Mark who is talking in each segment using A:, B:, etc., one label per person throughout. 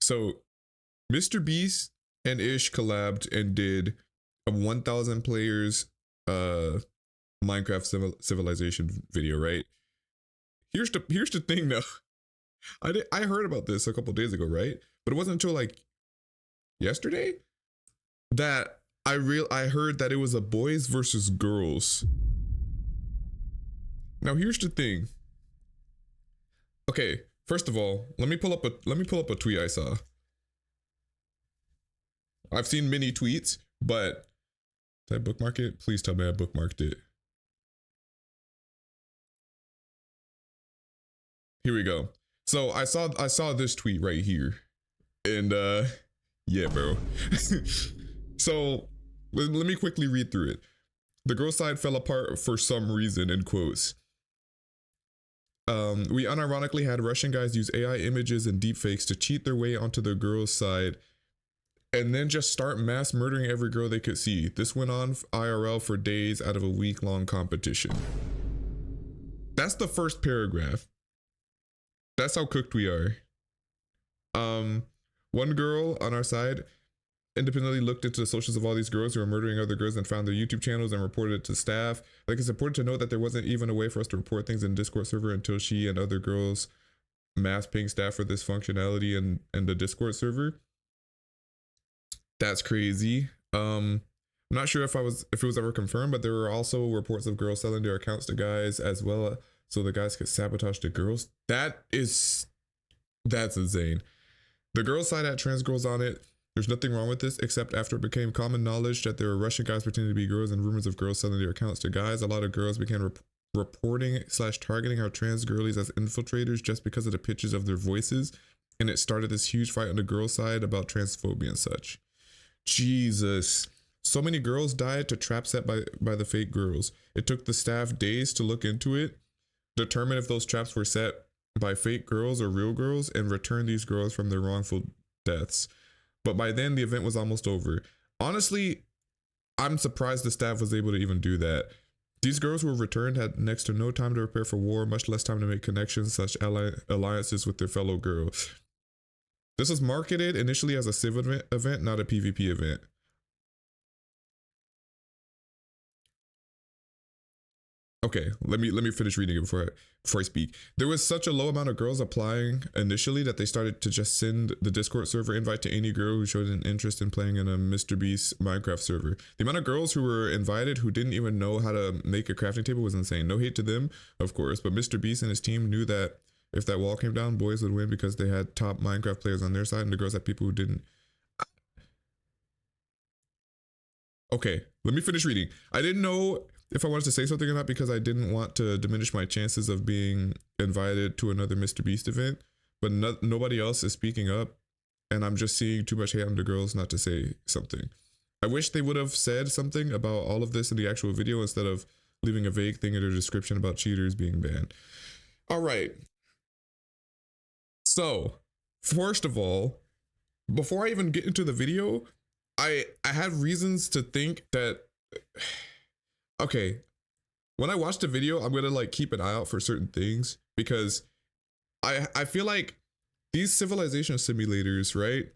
A: So MrBeast and Ish collabed and did a 1,000 players Minecraft civilization video, right? Here's the thing though. I heard about this a couple days ago, right? But it wasn't until like yesterday that I heard that it was a boys versus girls. Now here's the thing. Okay, first of all, let me pull up a tweet I saw. I've seen many tweets, but did I bookmark it? Please tell me I bookmarked it. Here we go. So I saw this tweet right here, and yeah, bro. So let me quickly read through it. The girl side fell apart for some reason, in quotes. We unironically had Russian guys use AI images and deepfakes to cheat their way onto the girls' side and then just start mass murdering every girl they could see. This went on IRL for days out of a week-long competition. That's the first paragraph. That's how cooked we are. One girl on our side independently looked into the socials of all these girls who were murdering other girls and found their YouTube channels and reported it to staff. Like, it's important to note that there wasn't even a way for us to report things in Discord server until she and other girls mass ping staff for this functionality in the Discord server. That's crazy. I'm not sure if it was ever confirmed, but there were also reports of girls selling their accounts to guys as well, so the guys could sabotage the girls. That's insane. The girls side had trans girls on it. There's nothing wrong with this, except after it became common knowledge that there were Russian guys pretending to be girls and rumors of girls selling their accounts to guys. A lot of girls began reporting/targeting our trans girlies as infiltrators just because of the pitches of their voices, and it started this huge fight on the girl side about transphobia and such. Jesus. So many girls died to trap set by the fake girls. It took the staff days to look into it, determine if those traps were set by fake girls or real girls, and return these girls from their wrongful deaths. But by then, the event was almost over. Honestly, I'm surprised the staff was able to even do that. These girls who were returned had next to no time to prepare for war, much less time to make connections such alliances with their fellow girls. This was marketed initially as a civ event, not a PvP event. Okay, let me finish reading it before I speak. There was such a low amount of girls applying initially that they started to just send the Discord server invite to any girl who showed an interest in playing in a MrBeast Minecraft server. The amount of girls who were invited who didn't even know how to make a crafting table was insane. No hate to them, of course, but MrBeast and his team knew that if that wall came down, boys would win because they had top Minecraft players on their side and the girls had people who didn't. Okay, let me finish reading. I didn't know if I wanted to say something or not because I didn't want to diminish my chances of being invited to another MrBeast event, but nobody else is speaking up, and I'm just seeing too much hate on the girls not to say something. I wish they would have said something about all of this in the actual video instead of leaving a vague thing in their description about cheaters being banned. All right. So, first of all, before I even get into the video, I had reasons to think that, okay, when I watch the video, I'm gonna like keep an eye out for certain things because I feel like these civilization simulators, right?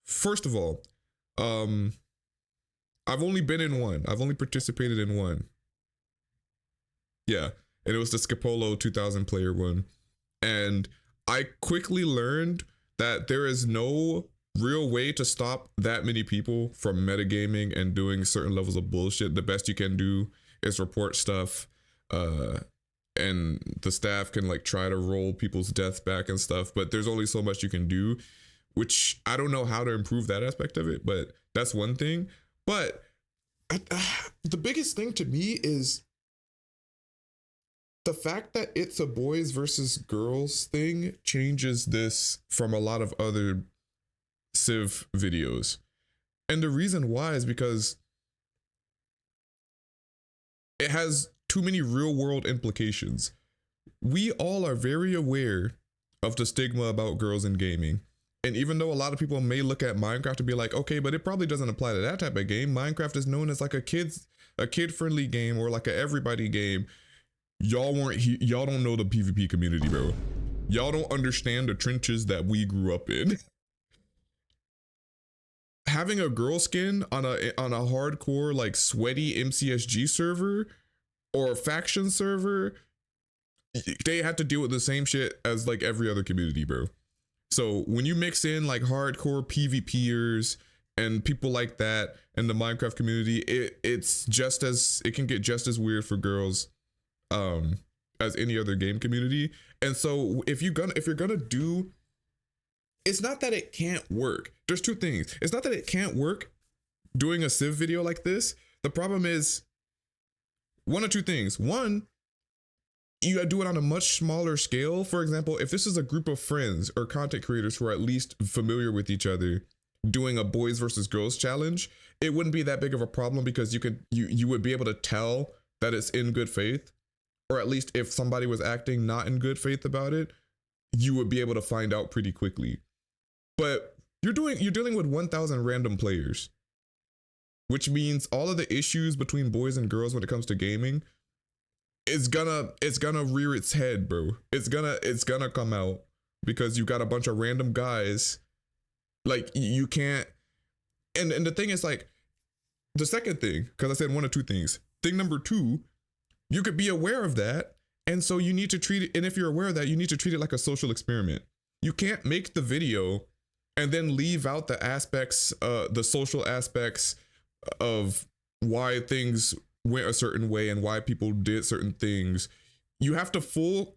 A: First of all, I've only been in one. I've only participated in one. Yeah, and it was the Scapolo 2000 player one. And I quickly learned that there is no real way to stop that many people from metagaming and doing certain levels of bullshit. The best you can do is report stuff, and the staff can like try to roll people's deaths back and stuff, but there's only so much you can do, which I don't know how to improve that aspect of it, but that's one thing. But the biggest thing to me is the fact that it's a boys versus girls thing changes this from a lot of other Civ videos. And the reason why is because it has too many real world implications. We all are very aware of the stigma about girls in gaming. And even though a lot of people may look at Minecraft and be like, okay, but it probably doesn't apply to that type of game. Minecraft is known as like a kid-friendly game or like a everybody game. Y'all don't know the PvP community, bro. Y'all don't understand the trenches that we grew up in. Having a girl skin on a hardcore like sweaty MCSG server or a faction server, they have to deal with the same shit as like every other community, bro. So when you mix in like hardcore PvPers and people like that in the Minecraft community, it can get just as weird for girls as any other game community. And so if you're gonna do, it's not that it can't work. There's two things. It's not that it can't work doing a Civ video like this. The problem is one or two things. One, you gotta do it on a much smaller scale. For example, if this is a group of friends or content creators who are at least familiar with each other doing a boys versus girls challenge, it wouldn't be that big of a problem because you would be able to tell that it's in good faith, or at least if somebody was acting not in good faith about it, you would be able to find out pretty quickly. But you're dealing with 1,000 random players, which means all of the issues between boys and girls when it comes to gaming it's gonna rear its head, bro. It's gonna come out because you got a bunch of random guys. Like you can't, and the thing is like, the second thing, because I said one or two things. Thing number two, you could be aware of that, and so you need to treat it, and if you're aware of that, you need to treat it like a social experiment. You can't make the video and then leave out the aspects, the social aspects of why things went a certain way and why people did certain things. You have to full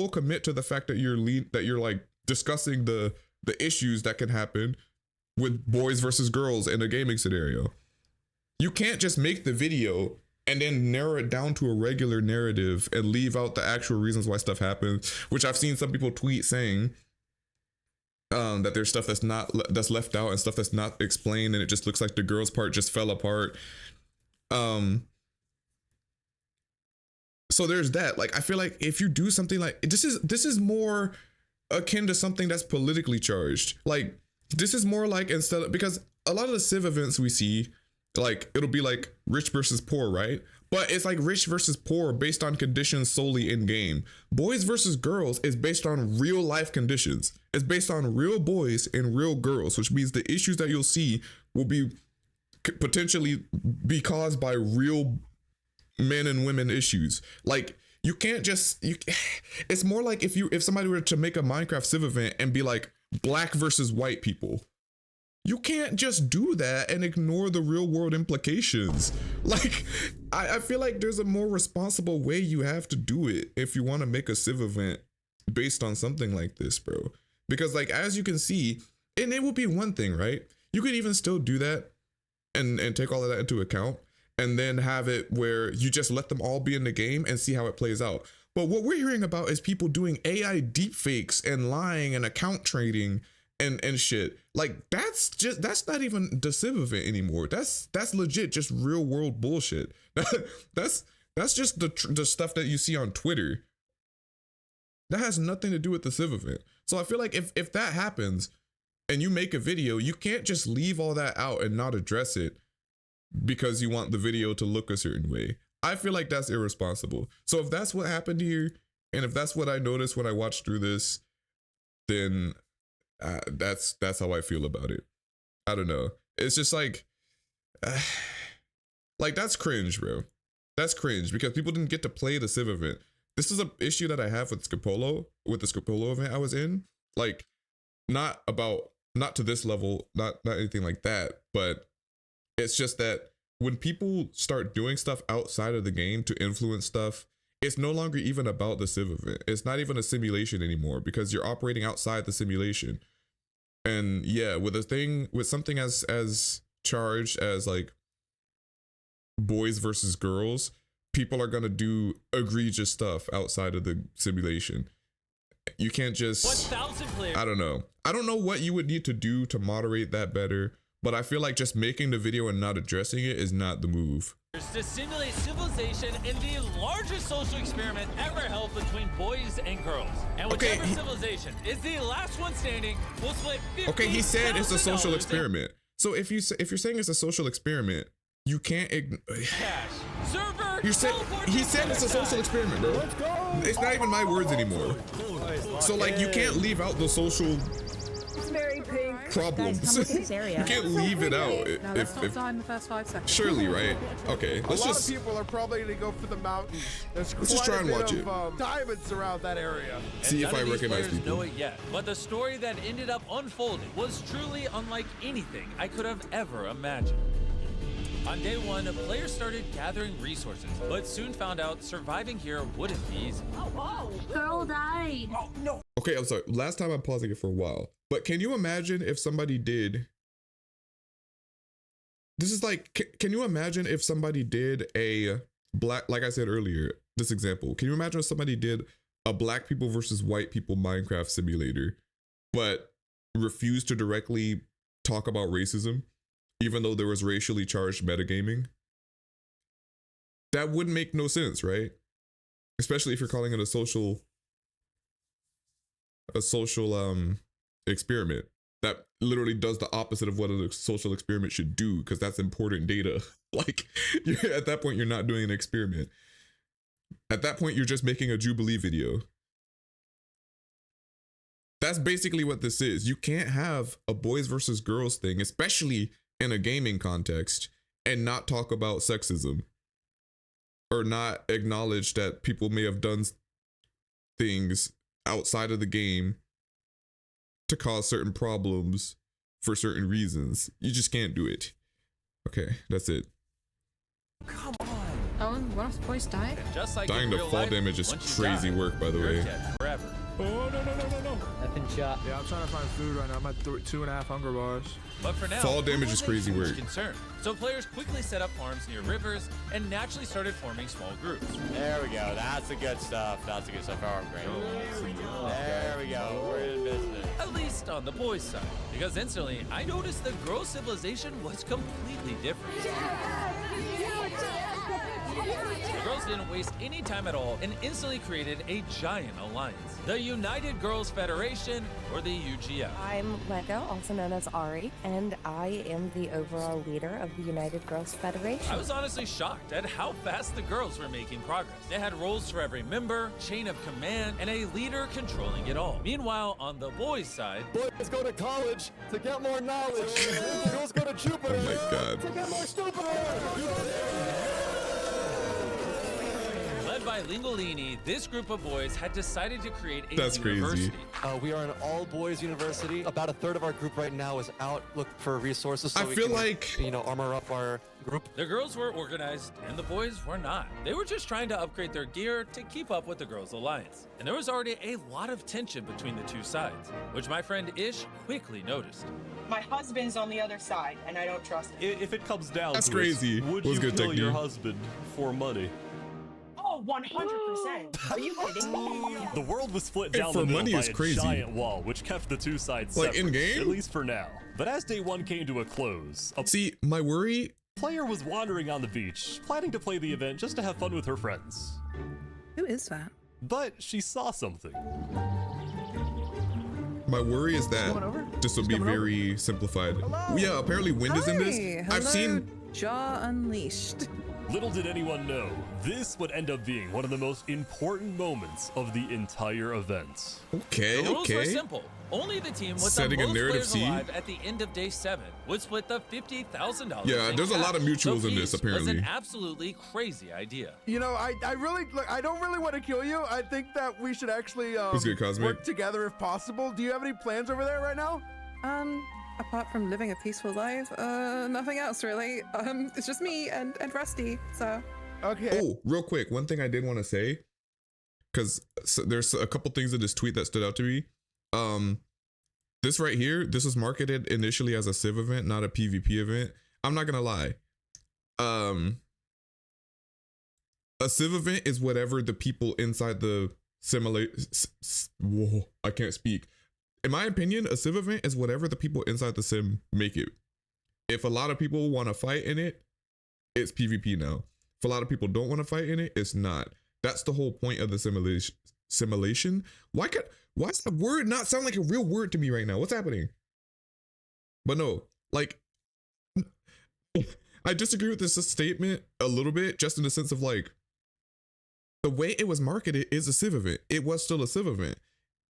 A: commit to the fact that you're like discussing the issues that can happen with boys versus girls in a gaming scenario. You can't just make the video and then narrow it down to a regular narrative and leave out the actual reasons why stuff happens, which I've seen some people tweet saying that there's stuff that's left out and stuff that's not explained, and it just looks like the girls part just fell apart. So there's that. Like, I feel like if you do something like this is more akin to something that's politically charged. Like, this is more like, instead of, because a lot of the Civ events we see, like, it'll be like rich versus poor, right? But it's like rich versus poor based on conditions solely in game. Boys versus girls is based on real life conditions. It's based on real boys and real girls, which means the issues that you'll see will be potentially be caused by real men and women issues. Like, you can't just, it's more like if somebody were to make a Minecraft Civ event and be like black versus white people. You can't just do that and ignore the real world implications. Like, I feel like there's a more responsible way you have to do it if you want to make a Civ event based on something like this, bro. Because, like, as you can see, and it would be one thing, right? You could even still do that and take all of that into account and then have it where you just let them all be in the game and see how it plays out. But what we're hearing about is people doing AI deepfakes and lying and account trading and shit. Like, that's not even the Civ event anymore. That's legit just real world bullshit. That's just the stuff that you see on Twitter. That has nothing to do with the Civ event. So I feel like if that happens and you make a video, you can't just leave all that out and not address it because you want the video to look a certain way. I feel like that's irresponsible. So if that's what happened here, and if that's what I noticed when I watched through this, then that's how I feel about it. I don't know. It's just like that's cringe, bro. That's cringe because people didn't get to play the Civ event. This is an issue that I have with the Scopolo event I was in. Like, not to this level, not anything like that, but it's just that when people start doing stuff outside of the game to influence stuff, it's no longer even about the Civ event. It's not even a simulation anymore because you're operating outside the simulation. And yeah, with something as charged as like boys versus girls, people are gonna do egregious stuff outside of the simulation. You can't just,
B: 1,000 players.
A: I don't know what you would need to do to moderate that better, but I feel like just making the video and not addressing it is not the move.
B: To simulate civilization in the largest social experiment ever held between boys and girls. And whichever civilization is the last one standing will split $50,000.
A: Okay, he said it's a social experiment. So if you're saying it's a social experiment, you can't
B: cash. Server,
A: he said it's a social experiment, bro.
C: Let's go.
A: It's not even my words anymore. So like you can't leave out the social
C: It's very pink.
A: problems. You can't leave it out.
D: No, that's not died in the first 5 seconds.
A: Surely, right? Okay,
E: A
A: let's
E: lot
A: just.
E: of people are probably gonna go for the mountains. There's
A: Let's just try and watch it.
E: Diamonds around that area.
A: See if
B: None
A: I
B: of these
A: recognize
B: players know
A: people.
B: it yet, but the story that ended up unfolding was truly unlike anything I could have ever imagined. On day one, players started gathering resources, but soon found out surviving here wouldn't be easy.
C: Girl died.
A: Okay, I'm sorry. Last time I'm pausing it for a while, but can you imagine if somebody did? This is like, can you imagine if somebody did a black, like I said earlier, this example, can you imagine if somebody did a black people versus white people Minecraft simulator, but refused to directly talk about racism, even though there was racially charged metagaming? That would make no sense, right? Especially if you're calling it a social experiment that literally does the opposite of what a social experiment should do, because that's important data. Like, at that point, you're not doing an experiment. At that point, you're just making a Jubilee video. That's basically what this is. You can't have a boys versus girls thing, especially in a gaming context, and not talk about sexism or not acknowledge that people may have done things outside of the game to cause certain problems for certain reasons. You just can't do it. Okay, that's it.
D: Oh, and one of the boys died?
B: Just like
A: Dying
B: in
A: to
B: real
A: fall
B: life,
A: damage is
B: once you
A: crazy
B: die,
A: work, by the
B: you're
A: way.
B: dead forever.
F: Oh, no.
G: I've been shot.
E: Yeah, I'm trying to find food right now. I'm at 2.5 hunger bars.
B: But for now,
A: Fall damage
B: food
A: is
B: was a
A: crazy
B: huge
A: work.
B: concern. So players quickly set up farms near rivers and naturally started forming small groups.
F: There we go. That's the good stuff. That's the good stuff. Our great. There we go. We're in business.
B: At least on the boys' side. Because instantly, I noticed the girls' civilization was completely different. The girls didn't waste any time at all and instantly created a giant alliance. The United Girls Federation, or the UGF.
H: I'm Lego, also known as Ari, and I am the overall leader of the United Girls Federation.
B: I was honestly shocked at how fast the girls were making progress. They had roles for every member, chain of command, and a leader controlling it all. Meanwhile, on the boys' side,
F: Boys go to college to get more knowledge. Girls go to Jupiter
A: Oh my god.
F: to get more stupid.
B: led by Lingolini, this group of boys had decided to create a
A: That's crazy.
B: university.
F: We are an all-boys university. About a third of our group right now is out looking for resources. So
A: I
F: we
A: feel
F: can,
A: like-
F: armor up our group.
B: The girls were organized and the boys were not. They were just trying to upgrade their gear to keep up with the girls' alliance. And there was already a lot of tension between the two sides, which my friend Ish quickly noticed.
I: My husband's on the other side, and I don't trust him.
J: If it comes down
A: That's
J: to
A: crazy.
J: it, would
A: Was
J: you
A: good
J: kill your
A: technique.
J: husband for money?
I: Oh, 100%. Are you kidding me?
J: The world was split
A: Hey,
J: down
A: for
J: the middle
A: money
J: by
A: is
J: a
A: crazy.
J: giant wall, which kept the two sides
A: Like,
J: separate,
A: in-game?
J: at least for now. But as day one came to a close, a
A: See, my worry,
J: player was wandering on the beach, planning to play the event just to have fun with her friends.
D: Who is that?
J: But she saw something.
A: my worry is that
E: Coming over?
A: this will be
E: coming over?
A: very simplified. Yeah, apparently wind is in this.
D: Hi,
A: I've
D: hello,
A: seen
D: Jaw Unleashed.
J: Little did anyone know, this would end up being one of the most important moments of the entire event.
A: okay,
B: The rules were
A: okay.
B: simple. Only the team with
A: Setting
B: the
A: a
B: most
A: narrative
B: players
A: seed.
B: alive at the end of day 7 would split the $50,000.
A: Yeah,
B: in
A: there's a lot of
B: cash.
A: mutuals
B: So
A: in this,
B: peace was
A: apparently.
B: an absolutely crazy idea.
E: You know, I really, look, I don't really want to kill you. I think that we should actually
A: Who's good, Cosmic?
E: work together if possible. Do you have any plans over there right now?
D: Apart from living a peaceful life, nothing else really. It's just me and Rusty, so.
E: Okay.
A: Oh, real quick, one thing I did want to say, because there's a couple things in this tweet that stood out to me. This right here, this was marketed initially as a Civ event, not a PvP event. I'm not gonna lie. A Civ event is whatever the people inside the Whoa, I can't speak. In my opinion, a Civ event is whatever the people inside the sim make it. If a lot of people want to fight in it, it's PvP now. If a lot of people don't want to fight in it, it's not. That's the whole point of the simulation. Why does that word not sound like a real word to me right now? What's happening? But no, like, I disagree with this statement a little bit, just in the sense of like, the way it was marketed is a Civ event. It was still a Civ event.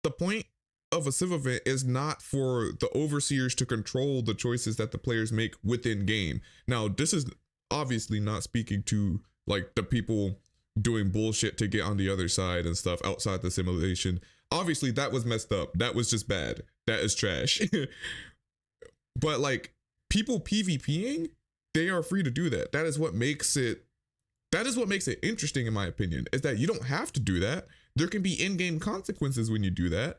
A: The point of a Civ event is not for the overseers to control the choices that the players make within game. Now, this is obviously not speaking to like the people doing bullshit to get on the other side and stuff outside the simulation. Obviously, that was messed up. That was just bad. That is trash. But like people PvPing, they are free to do that. That is what makes it interesting, in my opinion, is that you don't have to do that. There can be in-game consequences when you do that.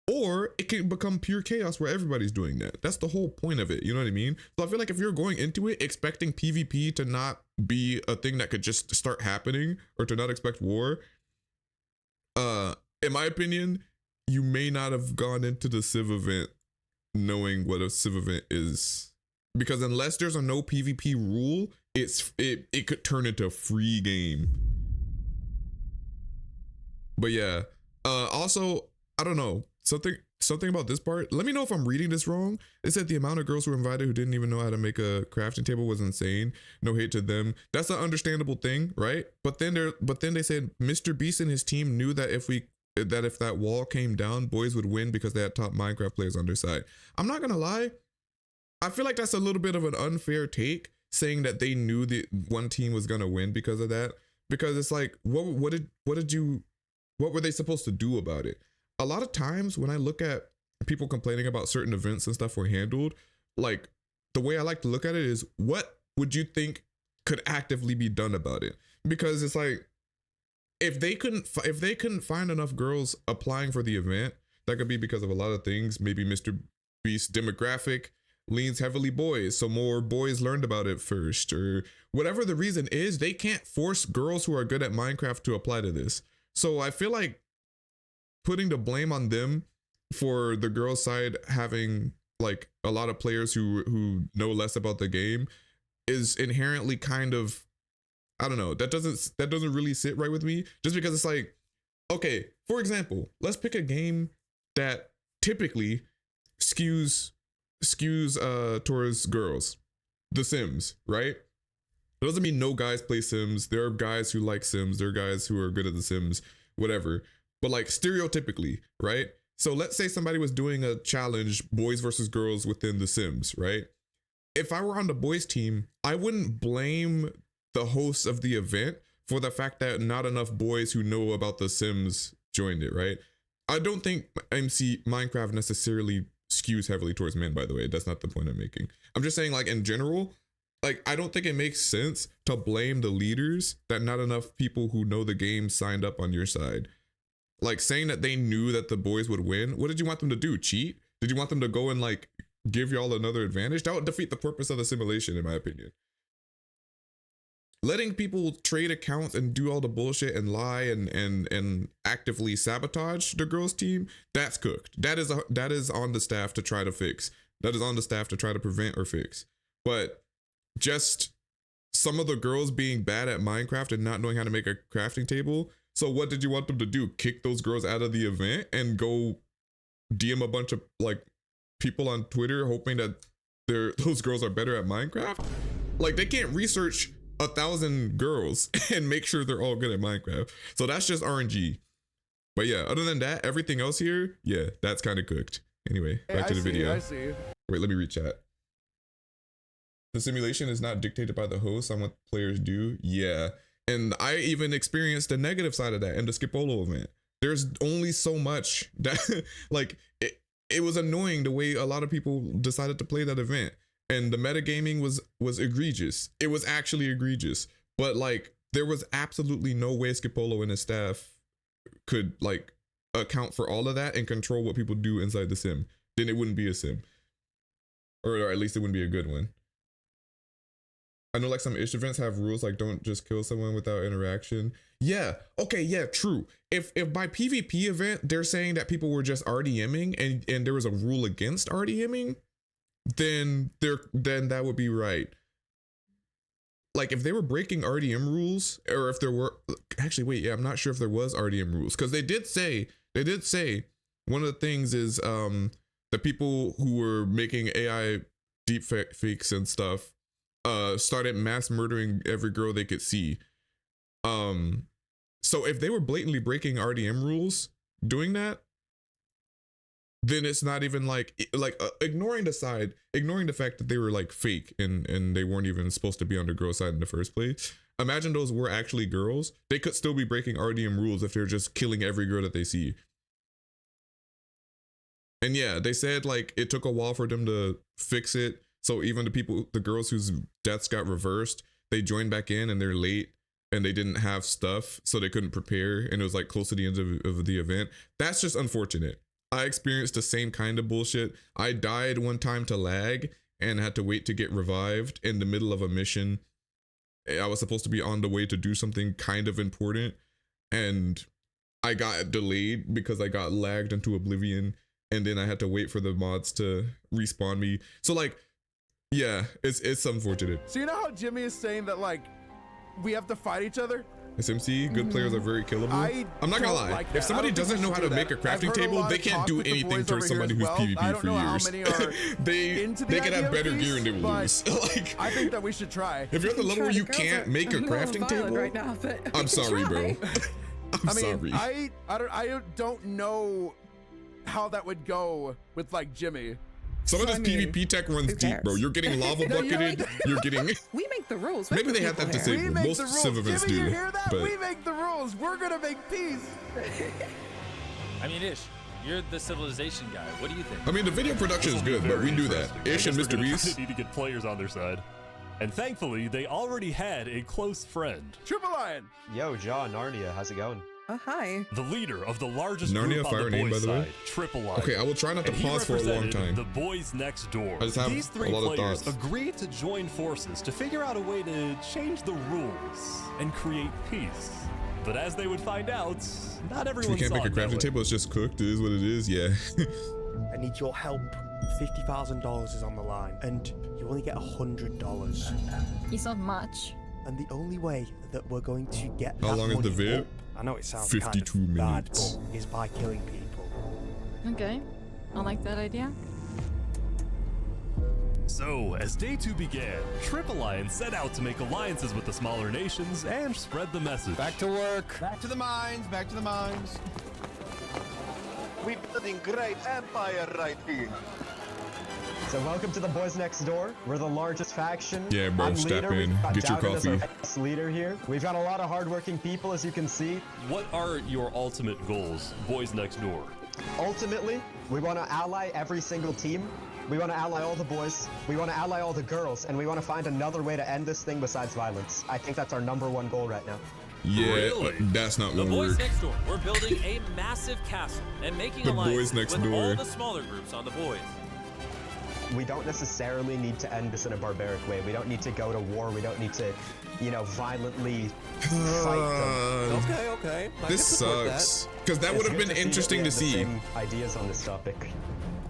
A: Or it can become pure chaos where everybody's doing that. That's the whole point of it. You know what I mean? So I feel like if you're going into it expecting PvP to not be a thing that could just start happening, or to not expect war, in my opinion, you may not have gone into the Civ event knowing what a Civ event is. Because unless there's a no PvP rule, it could turn into a free game. But yeah, also, I don't know, something about this part. Let me know if I'm reading this wrong. It said the amount of girls who were invited who didn't even know how to make a crafting table was insane. No hate to them. That's an understandable thing, right? But then they said MrBeast and his team knew that if that wall came down, boys would win because they had top Minecraft players on their side. I'm not gonna lie, I feel like that's a little bit of an unfair take, saying that they knew the one team was gonna win because of that. Because it's like, what were they supposed to do about it? A lot of times when I look at people complaining about certain events and stuff were handled, like the way I like to look at it is, what would you think could actively be done about it? Because it's like, if they couldn't find enough girls applying for the event, that could be because of a lot of things. Maybe MrBeast's demographic leans heavily boys, so more boys learned about it first, or whatever the reason is, they can't force girls who are good at Minecraft to apply to this. So I feel like putting the blame on them for the girls' side having like a lot of players who know less about the game is inherently kind of, I don't know, that doesn't really sit right with me, just because it's like, okay, for example, let's pick a game that typically skews towards girls. The Sims, right? It doesn't mean no guys play Sims. There are guys who like Sims. There are guys who are good at the Sims, whatever. But like stereotypically, right? So let's say somebody was doing a challenge, boys versus girls within the Sims, right? If I were on the boys team, I wouldn't blame the hosts of the event for the fact that not enough boys who know about the Sims joined it, right? I don't think Minecraft necessarily skews heavily towards men, by the way. That's not the point I'm making. I'm just saying, like, in general, like, I don't think it makes sense to blame the leaders that not enough people who know the game signed up on your side. Like, saying that they knew that the boys would win, what did you want them to do? Cheat? Did you want them to go and like give y'all another advantage? That would defeat the purpose of the simulation, in my opinion. Letting people trade accounts and do all the bullshit and lie and actively sabotage the girls' team, that's cooked. That is on the staff to try to fix. That is on the staff to try to prevent or fix. But just some of the girls being bad at Minecraft and not knowing how to make a crafting table. So what did you want them to do? Kick those girls out of the event and go DM a bunch of like people on Twitter hoping that those girls are better at Minecraft? Like, they can't research 1,000 girls and make sure they're all good at Minecraft. So that's just RNG. But yeah, other than that, everything else here, yeah, that's kind of cooked. Anyway, back to the video.
E: I see.
A: Wait, let me read chat. The simulation is not dictated by the host on what players do. Yeah. And I even experienced the negative side of that in the Skipolo event. There's only so much that like it was annoying the way a lot of people decided to play that event. And the metagaming was egregious. It was actually egregious. But like, there was absolutely no way Skipolo and his staff could like account for all of that and control what people do inside the sim. Then it wouldn't be a sim. Or at least it wouldn't be a good one. I know like some Ish events have rules like don't just kill someone without interaction. Yeah, okay, yeah, true. If by PvP event they're saying that people were just RDMing and there was a rule against RDMing, then that would be right. Like, if they were breaking RDM rules, or if there were, actually wait, yeah, I'm not sure if there was RDM rules, because they did say one of the things is the people who were making AI deep fakes and stuff started mass murdering every girl they could see. So if they were blatantly breaking RDM rules doing that, then it's not even like ignoring the fact that they were like fake and they weren't even supposed to be on the girl side in the first place. Imagine those were actually girls. They could still be breaking RDM rules if they're just killing every girl that they see. And yeah, they said like it took a while for them to fix it. So even the girls whose deaths got reversed, they joined back in and they're late and they didn't have stuff, so they couldn't prepare. And it was like close to the end of the event. That's just unfortunate. I experienced the same kind of bullshit. I died one time to lag and had to wait to get revived in the middle of a mission. I was supposed to be on the way to do something kind of important, and I got delayed because I got lagged into oblivion, and then I had to wait for the mods to respawn me. So like, yeah, it's unfortunate.
E: So you know how Jimmy is saying that like we have to fight each other?
A: SMC, good players are very killable. I'm not gonna lie.
E: Like
A: if somebody doesn't know how to make a crafting table, they can't do anything towards somebody who's PvP for years. They can have better gear and they will lose. Like,
E: I think that we should try.
A: If you're at the level where you can't make a crafting table,
D: right now, but
A: I'm sorry, bro. I'm sorry.
E: I don't know how that would go with like Jimmy.
A: Some of this PvP tech runs deep, bro. You're getting lava bucketed. You're getting.
D: We make the rules.
A: Maybe they have that disabled. Most civ events do.
E: You hear that?
A: But
E: we make the rules. We're gonna make peace.
B: I mean, Ish, you're the civilization guy. What do you think?
A: I mean, the video production is good, but we do that. Ish and MrBeast
J: need to get players on their side. And thankfully, they already had a close friend.
E: Triple Lion.
G: Yo, John, Narnia, how's it going?
D: Hi.
J: The leader of the largest
A: Narnia,
J: group
A: fire
J: on the
A: name,
J: boys'
A: by the way.
J: side, Triple Lion.
A: Okay, I will try not to pause for a long time.
J: The boys next door.
A: I just have
J: These three
A: a lot of
J: players
A: thoughts.
J: agreed to join forces to figure out a way to change the rules and create peace. But as they would find out, not everyone
A: We can't
J: saw
A: make a
J: it that
A: crafting
J: way.
A: table. It's just cooked. It is what it is. Yeah.
K: I need your help. $50,000 is on the line, and you only get $100.
C: It's not much.
K: And the only way that we're going to get
A: How
K: that
A: long is the
K: money
A: vid?
K: up, I know it sounds
A: 52
K: kind of bad,
A: minutes.
K: but is by killing people.
C: Okay, I like that idea.
J: So, as day 2 began, Triple Lion set out to make alliances with the smaller nations and spread the message.
F: Back to work.
E: Back to the mines. Back to the mines.
L: We're building great empire right here.
G: So welcome to the boys next door. We're the largest faction.
A: Yeah, bro,
G: I'm
A: step
G: leader.
A: in.
G: We've got
A: Get your
G: Davin as our
A: coffee.
G: best leader here. We've got a lot of hardworking people, as you can see.
J: What are your ultimate goals, boys next door?
G: Ultimately, we want to ally every single team. We want to ally all the boys. We want to ally all the girls, and we want to find another way to end this thing besides violence. I think that's our #1 goal right now.
A: Yeah,
J: Really?
A: that's not
B: The
A: gonna
B: boys
A: work.
B: next door. We're building a massive castle and making
A: The
B: alliances
A: boys next
B: with all
A: door.
B: the smaller groups on the boys.
G: We don't necessarily need to end this in a barbaric way. We don't need to go to war. We don't need to, you know, violently fight them.
K: Okay.
A: This sucks. Because that would have been interesting to see.
G: Ideas on this topic.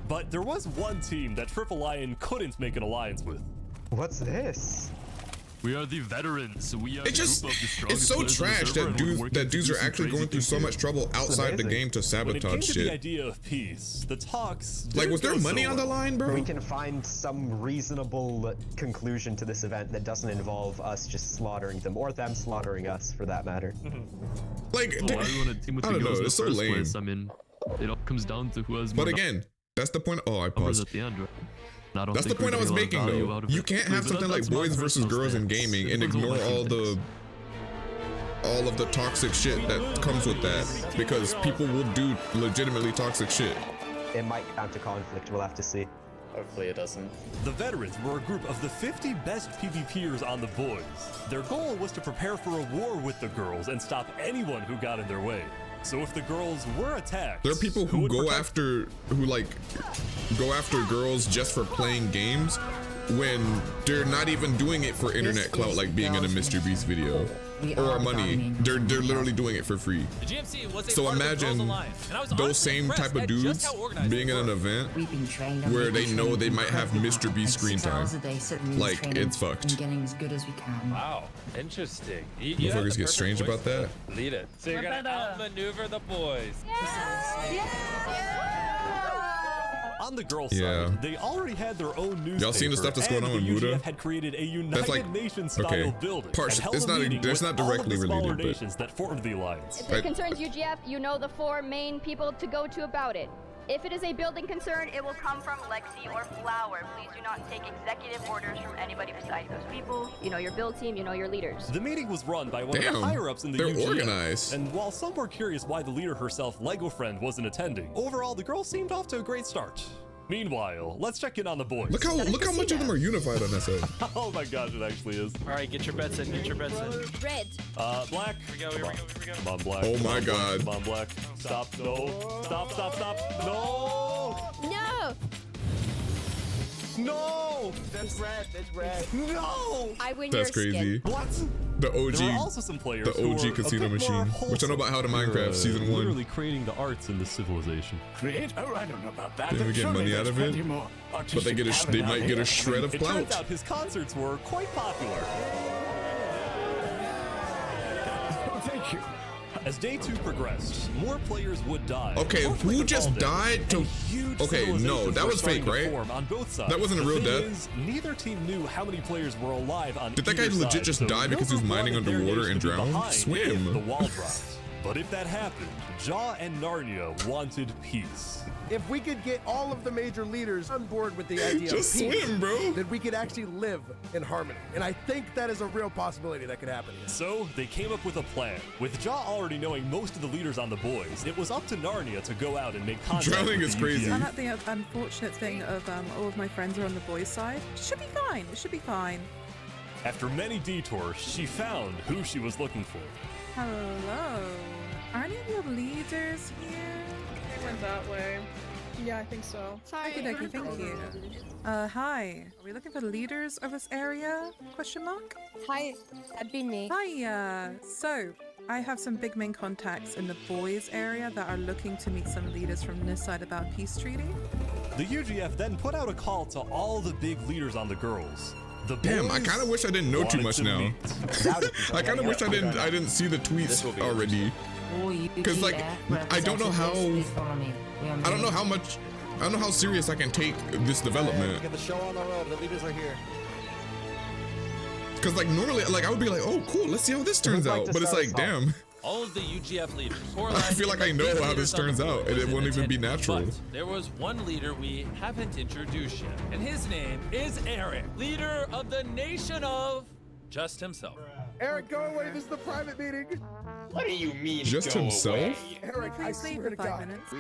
J: But there was one team that Triple Lion couldn't make an alliance with.
G: What's this?
J: We are the veterans. We are
A: It just, it's so trash that dudes are actually going through so much trouble outside the game to
J: When it came
A: sabotage
J: to the
A: shit.
J: idea of peace, the talks
A: Like,
J: didn't
A: was there
J: go
A: money
J: so
A: on the
J: well.
A: line, bro?
G: We can find some reasonable conclusion to this event that doesn't involve us just slaughtering them, or them slaughtering us, for that matter.
A: Like,
M: I don't
A: know, it's so lame.
M: Place. I mean, it all comes down to who has
A: But
M: more
A: again, that's the point. Oh, I
M: numbers
A: paused.
M: at the end, right? And I don't
A: That's the
M: think we're
A: point I was
M: getting a lot of
A: making,
M: value
A: though.
M: out of
A: You
M: it.
A: can't have
M: But
A: something like
M: that's my
A: boys versus
M: personal
A: girls in
M: stance.
A: gaming
M: It
A: and
M: depends on
A: ignore
M: what you
A: all of the toxic shit that comes with that, because people will do legitimately toxic shit.
G: It might count to conflict, we'll have to see.
F: Hopefully it doesn't.
J: The veterans were a group of the 50 best PvPers on the boys. Their goal was to prepare for a war with the girls and stop anyone who got in their way. So if the girls were attacked,
A: There are people who
J: would
A: go
J: protect-
A: after girls just for playing games when they're not even doing it for internet clout, like being in a MrBeast video or money. They're literally doing it for free.
B: The GMC was a
A: So
B: part of the Girls
A: imagine
B: Alliance, and I was
A: those
B: honestly
A: same
B: impressed
A: type of
B: at just
A: dudes
B: how organized
A: being
B: they
A: in an
B: were.
A: event where they know they might have MrBeast screen time. Like, it's fucked.
C: Getting as good as we can.
B: Wow, interesting.
A: Motherfuckers get strange about that.
B: Lead it. So you're gonna outmaneuver the boys.
J: On On the girls'
A: Yeah.
J: side, they already had their own newspaper.
A: Y'all seen the stuff that's going on
J: and
A: with
J: the
A: Muda?
J: UGF had created a United
A: That's like,
J: Nations-style
A: okay,
J: building.
A: partial.
J: And held
A: It's
J: a
A: not.
J: meeting
A: It's
J: with
A: not
J: all of
A: directly
J: the smaller
A: related, but
J: nations that formed the alliance.
N: If it concerns UGF, you know the 4 main people to go to about it. If it is a building concern, it will come from Lexi or Flower. Please do not take executive orders from anybody besides those people. You know your build team, you know your leaders.
J: The meeting was run by one of
A: Damn,
J: the higher-ups in the
A: they're
J: UGF.
A: organized.
J: And while some were curious why the leader herself, Lego Friend, wasn't attending, overall the girls seemed off to a great start. Meanwhile, let's check in on the boys.
A: Look how much of them are unified on that side.
J: Oh my gosh, it actually is.
B: All right, get your bets in. Get your bets in.
N: Red.
J: Black.
B: Here we go.
J: Come on, Black.
A: Oh
J: Come
A: my
J: on, Black.
A: God.
J: Come on, Black. Stop. No. Stop. No.
N: No!
J: No.
K: That's red.
J: No.
N: I win
A: That's
N: your
A: crazy.
N: skin.
J: What?
A: The OG.
J: There are also some players
A: The
J: who
A: OG
J: were a
A: casino
J: bit more
A: machine, which I know about How to Minecraft season 1.
J: Literally creating the arts in this civilization.
O: Create? Oh, I don't know about that.
A: Then we get money out of it, but they get they might get a shred of
J: It turns
A: clout.
J: out his concerts were quite popular.
O: Oh, thank you.
J: As day 2 progressed, more players would die.
A: Okay,
J: More
A: who
J: like
A: just
J: Valde,
A: died to?
J: and huge
A: Okay, no,
J: civilizations
A: that
J: were
A: was fake,
J: starting to
A: right?
J: form on both sides.
A: That wasn't a real
J: The thing
A: death.
J: is, neither team knew how many players were alive on
A: Did that guy
J: either
A: legit
J: side,
A: just
J: so
A: die because he was
J: no group
A: mining
J: wanted their
A: underwater
J: nation
A: and
J: to be
A: drowned?
J: behind
A: Swim.
J: if the wall dropped. But if that happened, Jaw and Narnia wanted peace.
E: If we could get all of the major leaders on board with the idea
A: Just
E: of peace,
A: swim, bro.
E: then we could actually live in harmony. And I think that is a real possibility that could happen here.
J: So they came up with a plan. With Jaw already knowing most of the leaders on the boys, it was up to Narnia to go out and make contact
A: Drowning
J: with
A: is
J: the
A: crazy.
J: UGF.
D: I'm at the unfortunate thing of all of my friends are on the boys' side. It should be fine. It should be fine.
J: After many detours, she found who she was looking for.
D: Hello. Are any of your leaders here?
I: They went that way. Yeah, I think so.
D: Sorry. Okay, thank you. Hi. Are we looking for the leaders of this area? Question mark?
H: Hi, that'd be me.
D: Hi. So I have some big main contacts in the boys area that are looking to meet some leaders from this side about peace treaty.
J: The UGF then put out a call to all the big leaders on the girls. The
A: Damn, I
J: boys
A: kind of wish I didn't know too
J: wanted
A: much
J: to
A: now.
J: meet.
A: I kind of wish I didn't see the tweets already. Because like I don't know how serious I can take this development.
L: Get the show on the road. The leaders are here.
A: Because like normally, like I would be like, oh cool, let's see how this turns out. But it's like, damn.
B: All of the UGF leaders.
A: I feel like I know how this turns out, and it won't even be natural.
B: But there was one leader we haven't introduced yet, and his name is Eric, leader of the nation of just himself.
E: Eric, go away. This is the private meeting.
L: What do you mean?
A: Just himself?
E: Eric, I
D: Please leave
E: swear
D: for
E: to
D: 5
E: God.
D: minutes.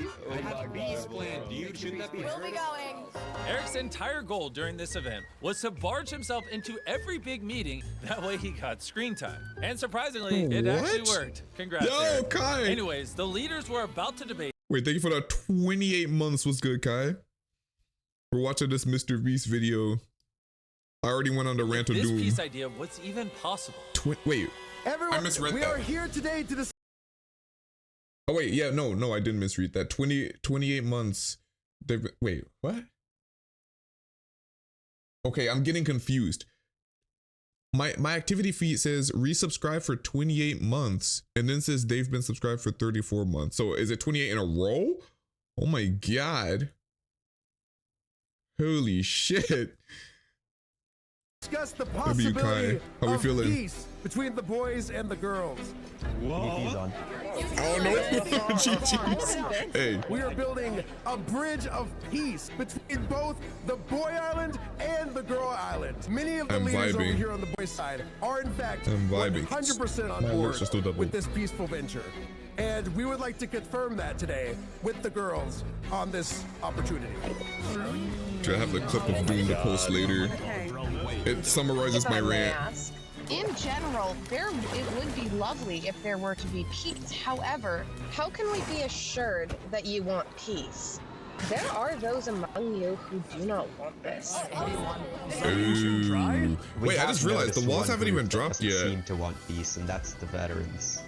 L: Beast plan, dude. Shouldn't that be?
N: We'll be going.
B: Eric's entire goal during this event was to barge himself into every big meeting. That way he got screen time. And surprisingly, it actually
A: What?
B: worked. Congrats,
A: Yo,
B: Eric.
A: Kai.
B: Anyways, the leaders were about to debate.
A: Wait, thank you for the 28 months. Was good, Kai. We're watching this MrBeast video. I already went on the rant of
B: This
A: doom.
B: peace idea was even possible.
A: Wait.
E: Everyone,
A: I misread
E: we
A: that.
E: are here today to discuss.
A: Oh wait, yeah, no, I didn't misread that. 28 months. Wait, what? Okay, I'm getting confused. My activity feed says resubscribe for 28 months, and then says they've been subscribed for 34 months. So is it 28 in a row? Oh my god. Holy shit.
E: Discuss the
A: W. Kai,
E: possibility
A: how we
E: of
A: feeling?
E: peace between the boys and the girls.
G: on.
A: Oh no. GG's. Hey.
E: We are building a bridge of peace between both the boy island and the girl island. Many of the
A: I'm
E: leaders over
A: vibing.
E: here on the boy side are in fact
A: I'm vibing.
E: 100% on
A: My
E: board
A: alerts are still double.
E: with this peaceful venture. And we would like to confirm that today with the girls on this opportunity.
A: Should I have the clip of doing the post later? It summarizes my rant.
P: In general, it would be lovely if there were to be peace. However, how can we be assured that you want peace? There are those among you who do not want this.
A: Ooh. Wait, I just realized the walls
G: one
A: haven't even
G: group that
A: dropped
G: doesn't
A: yet.
G: seem to want peace, and that's the veterans.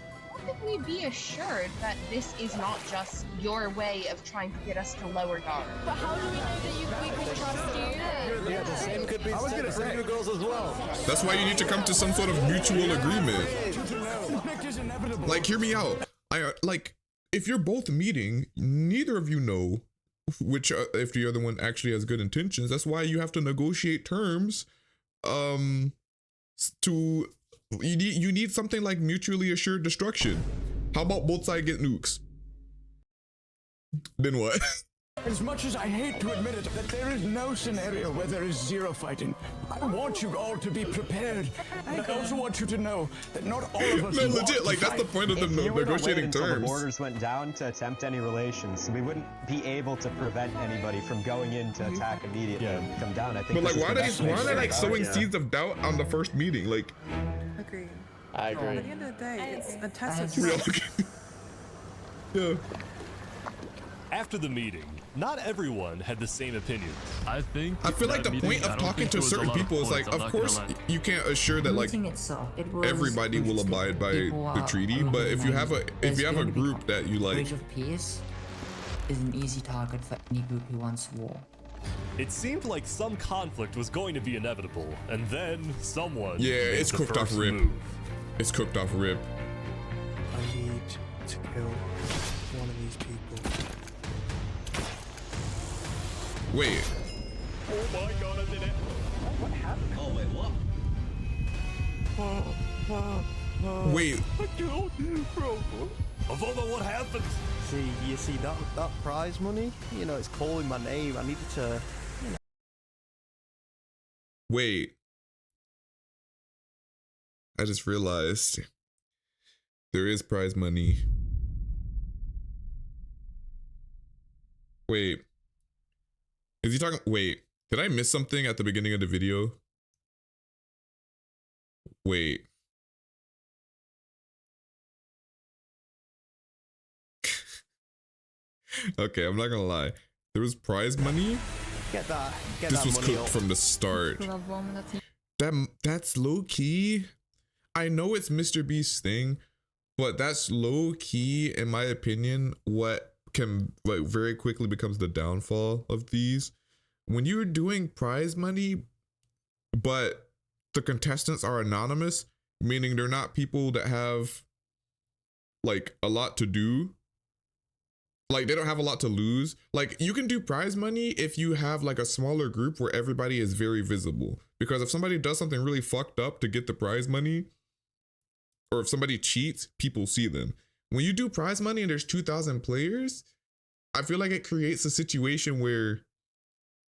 P: How can we be assured that this is not just your way of trying to get us to lower guard?
N: But how do we know that we can trust you?
L: Yeah, the same could be said for you girls as well.
A: That's why you need to come to some sort of mutual agreement. Like, hear me out. Like, if you're both meeting, neither of you know which if the other one actually has good intentions, that's why you have to negotiate terms. You need something like mutually assured destruction. How about both sides get nukes? Then what?
O: As much as I hate to admit it, that there is no scenario where there is zero fighting. I want you all to be prepared. And I also want you to know that not all of us
A: No,
O: want
A: legit,
O: to
A: like that's the
O: fight.
A: point of the
G: If you were to wait
A: negotiating
G: until the
A: terms.
G: borders went down to attempt any relations, we wouldn't be able to prevent anybody from going in to attack immediately and come down. I think.
A: But like,
G: this is
A: why
G: the
A: are
G: best
A: they
G: way to go
A: like
G: about
A: sowing
G: it.
A: seeds of doubt on the first meeting? Like,
D: Agree.
F: I agree.
D: At the end of the day, it's a test of
A: real.
D: trust.
A: Yeah.
J: After the meeting, not everyone had the same opinions.
M: I feel
A: like the point of talking to certain people is like, of course, you can't assure that like everybody will abide by the treaty, but if you have a group that you like,
Q: Bridge of Peace is an easy target for any group who wants war.
J: It seemed like some conflict was going to be inevitable, and then someone
A: yeah,
J: made
A: it's
J: the
A: cooked off
J: first
A: rip.
J: move.
A: It's cooked off rip.
K: I need to kill one of these people.
A: Wait.
J: Oh my god, I did it.
L: What happened? Oh, wait, what?
A: Wait.
K: I killed you, bro.
J: Avoma, what happened?
K: You see that prize money? You know, it's calling my name. I needed to. You know.
A: Wait. I just realized there is prize money. Wait. Is he talking? Wait. Did I miss something at the beginning of the video? Wait. Okay, I'm not gonna lie. There was prize money.
K: Get that.
A: This was
K: money
A: cooked
K: up.
A: from the start. That's low key. I know it's MrBeast's thing, but that's low key, in my opinion, what can like very quickly becomes the downfall of these. When you're doing prize money, but the contestants are anonymous, meaning they're not people that have like a lot to do. Like they don't have a lot to lose. Like you can do prize money if you have like a smaller group where everybody is very visible. Because if somebody does something really fucked up to get the prize money, or if somebody cheats, people see them. When you do prize money and there's 2,000 players, I feel like it creates a situation where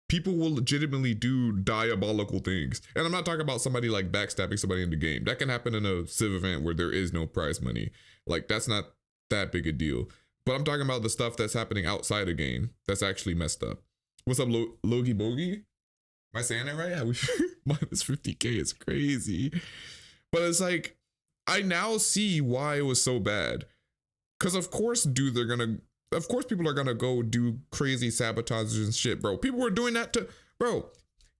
A: people will legitimately do diabolical things. And I'm not talking about somebody like backstabbing somebody in the game. That can happen in a civ event where there is no prize money. Like that's not that big a deal. But I'm talking about the stuff that's happening outside a game that's actually messed up. What's up, Logie Bogey? Am I saying that right? Minus 50K is crazy. But it's like, I now see why it was so bad. Because of course, people are gonna go do crazy sabotages and shit, bro. People were doing that to, bro.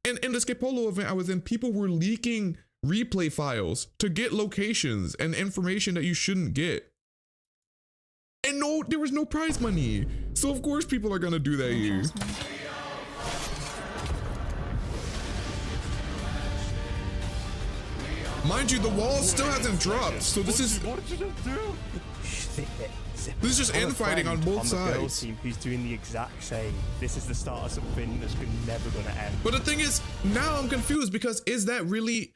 A: In the Skipolo event I was in, people were leaking replay files to get locations and information that you shouldn't get. And no, there was no prize money. So of course people are gonna do that here. Mind you, the wall still hasn't dropped. So this is just infighting on both sides.
K: The girls team who's doing the exact same. This is the start of something that's never gonna end.
A: But the thing is, now I'm confused because is that really,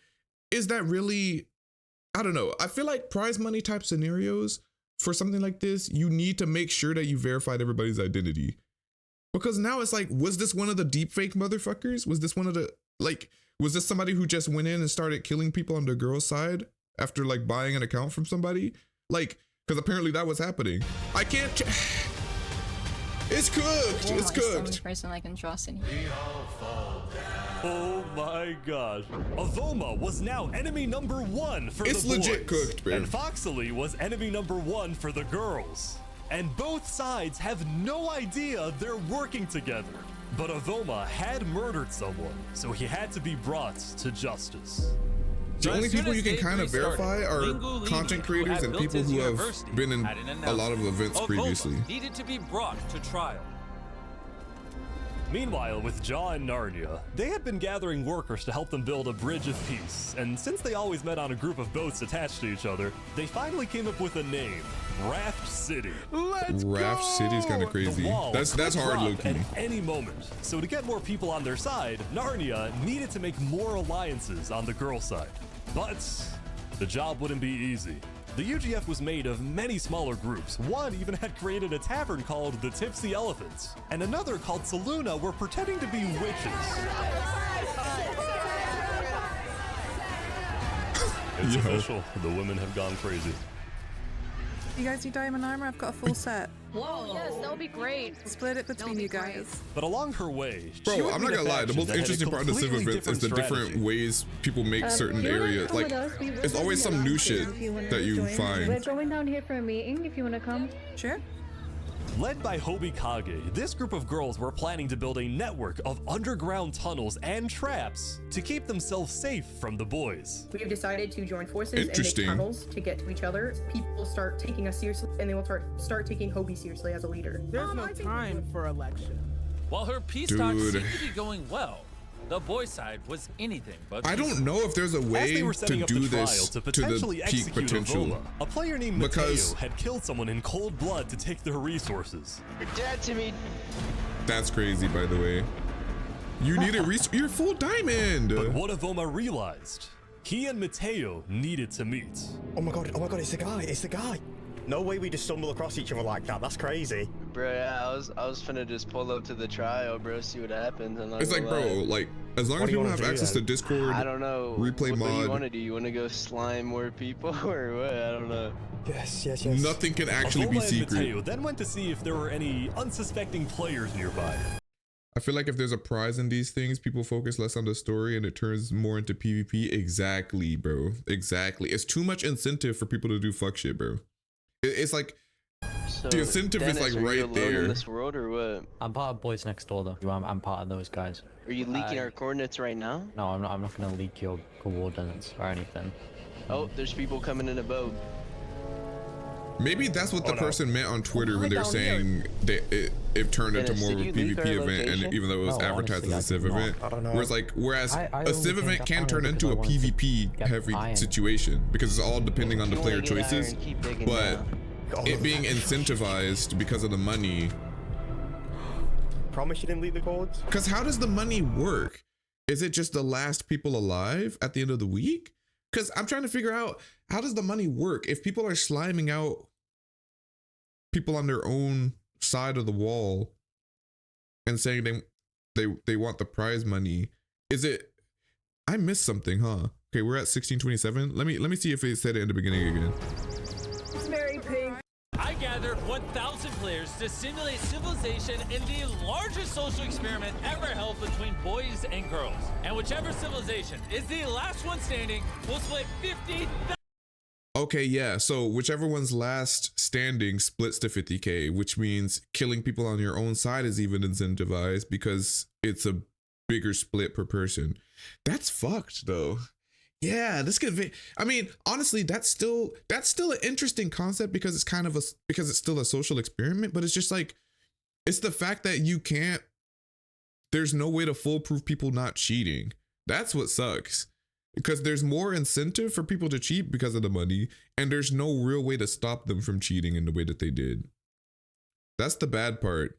A: I don't know. I feel like prize money type scenarios for something like this, you need to make sure that you verified everybody's identity. Because now it's like, was this one of the deepfake motherfuckers? Was this one of the, like, was this somebody who just went in and started killing people on the girl's side after like buying an account from somebody? Like, because apparently that was happening. I can't, it's cooked, it's cooked.
C: The only person I can trust in here.
J: Oh my god. Avoma was now enemy number 1 for the boys.
A: It's legit cooked, man.
J: And Foxley was enemy number 1 for the girls. And both sides have no idea they're working together. But Avoma had murdered someone, so he had to be brought to justice.
A: The only people you can kind of verify are content creators and people who have been in a lot of events previously.
B: Needed to be brought to trial.
J: Meanwhile, with Jaw and Narnia, they had been gathering workers to help them build a bridge of peace, and since they always met on a group of boats attached to each other, they finally came up with a name, Raft City.
A: Raft City is kind of crazy. That's hard, low-key.
J: At any moment. So to get more people on their side, Narnia needed to make more alliances on the girl side. But the job wouldn't be easy. The UGF was made of many smaller groups. One even had created a tavern called the Tipsy Elephants, and another called Saluna were pretending to be witches. It's official. The women have gone crazy.
D: You guys need diamond armor? I've got a full set.
N: Whoa, yes, that would be great.
D: Split it between you guys.
J: But along her way,
A: bro, I'm not gonna lie. The most interesting part of the Civ events is the different ways people make certain areas. Like, it's always some new shit that you find.
R: We're going down here for a meeting if you want to come.
D: Sure.
J: Led by Hobikage, this group of girls were planning to build a network of underground tunnels and traps to keep themselves safe from the boys.
S: We have decided to join forces and make tunnels to get to each other. People will start taking us seriously, and they will start taking Hobie seriously as a leader.
T: There's no time for election.
B: While her peace talks seemed to be going well, the boy side was anything but
A: I don't know if there's a way to do this to the peak potential.
J: Avoma, a player named Mateo had killed someone in cold blood to take their resources.
L: You're dead to me.
A: That's crazy, by the way. You need a you're full diamond.
J: But what Avoma realized, he and Mateo needed to meet.
K: Oh my god, it's the guy, it's the guy. No way we just stumble across each other like that, that's crazy.
L: Bro, yeah, I was finna just pull up to the trial, bro, see what happens. And
A: it's like, bro, like, as long as people have access to Discord,
L: I don't know.
A: Replay mod.
L: What do you want to do? You want to go slime more people or what? I don't know.
K: Yes.
A: Nothing can actually be secret.
J: Mateo then went to see if there were any unsuspecting players nearby.
A: I feel like if there's a prize in these things, people focus less on the story and it turns more into PvP. Exactly, bro. Exactly. It's too much incentive for people to do fuck shit, bro. It's like
L: so
A: the incentive is like right there.
L: In this world or what?
U: I'm part of Boys Next Door though. I'm part of those guys.
L: Are you leaking our coordinates right now?
U: No, I'm not gonna leak your coordinates or anything.
L: Oh, there's people coming in a boat.
A: Maybe that's what the person meant on Twitter when they're saying it turned into more of a PvP event, and even though it was advertised as a Civ event. Whereas a Civ event can turn into a PvP heavy situation because it's all depending on the player choices. But it being incentivized because of the money.
K: Promise you didn't leave the codes?
A: Because how does the money work? Is it just the last people alive at the end of the week? Because I'm trying to figure out, how does the money work? If people are sliming out people on their own side of the wall and saying they want the prize money, is it, I missed something, huh? Okay, we're at 1627. Let me see if it said it in the beginning again.
S: It's very pink.
B: I gathered 1,000 players to simulate civilization in the largest social experiment ever held between boys and girls. And whichever civilization is the last one standing will split 50,000.
A: Okay, yeah, so whichever one's last standing splits to 50k, which means killing people on your own side is even incentivized because it's a bigger split per person. That's fucked though. Yeah, this could be, I mean, honestly, that's still an interesting concept because it's kind of because it's still a social experiment, but it's just like, it's the fact that there's no way to foolproof people not cheating. That's what sucks. Because there's more incentive for people to cheat because of the money, and there's no real way to stop them from cheating in the way that they did. That's the bad part.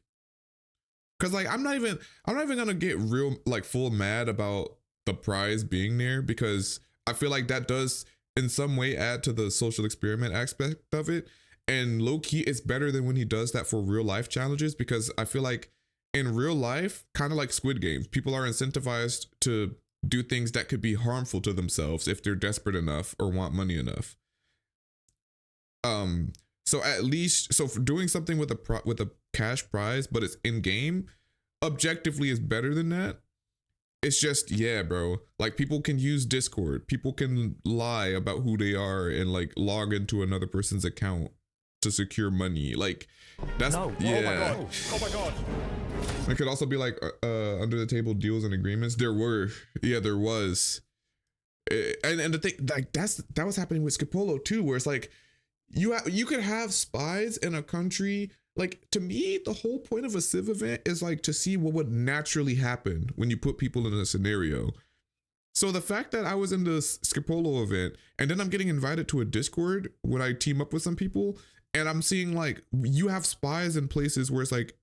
A: Cause like I'm not even gonna get real like full mad about the prize being there, because I feel like that does in some way add to the social experiment aspect of it. And low key, it's better than when he does that for real life challenges, because I feel like in real life, kind of like Squid Games, people are incentivized to do things that could be harmful to themselves if they're desperate enough or want money enough. So at least, so for doing something with a cash prize, but it's in game, objectively is better than that. It's just, yeah, bro, like people can use Discord, people can lie about who they are and like log into another person's account to secure money. Like that's, yeah.
K: Oh my god.
A: It could also be like under the table deals and agreements. There was. And the thing, like that was happening with Skipolo too, where it's like you could have spies in a country Like, to me, the whole point of a civ event is like to see what would naturally happen when you put people in a scenario. So the fact that I was in the Skipolo event and then I'm getting invited to a Discord when I team up with some people, and I'm seeing like you have spies in places where it's like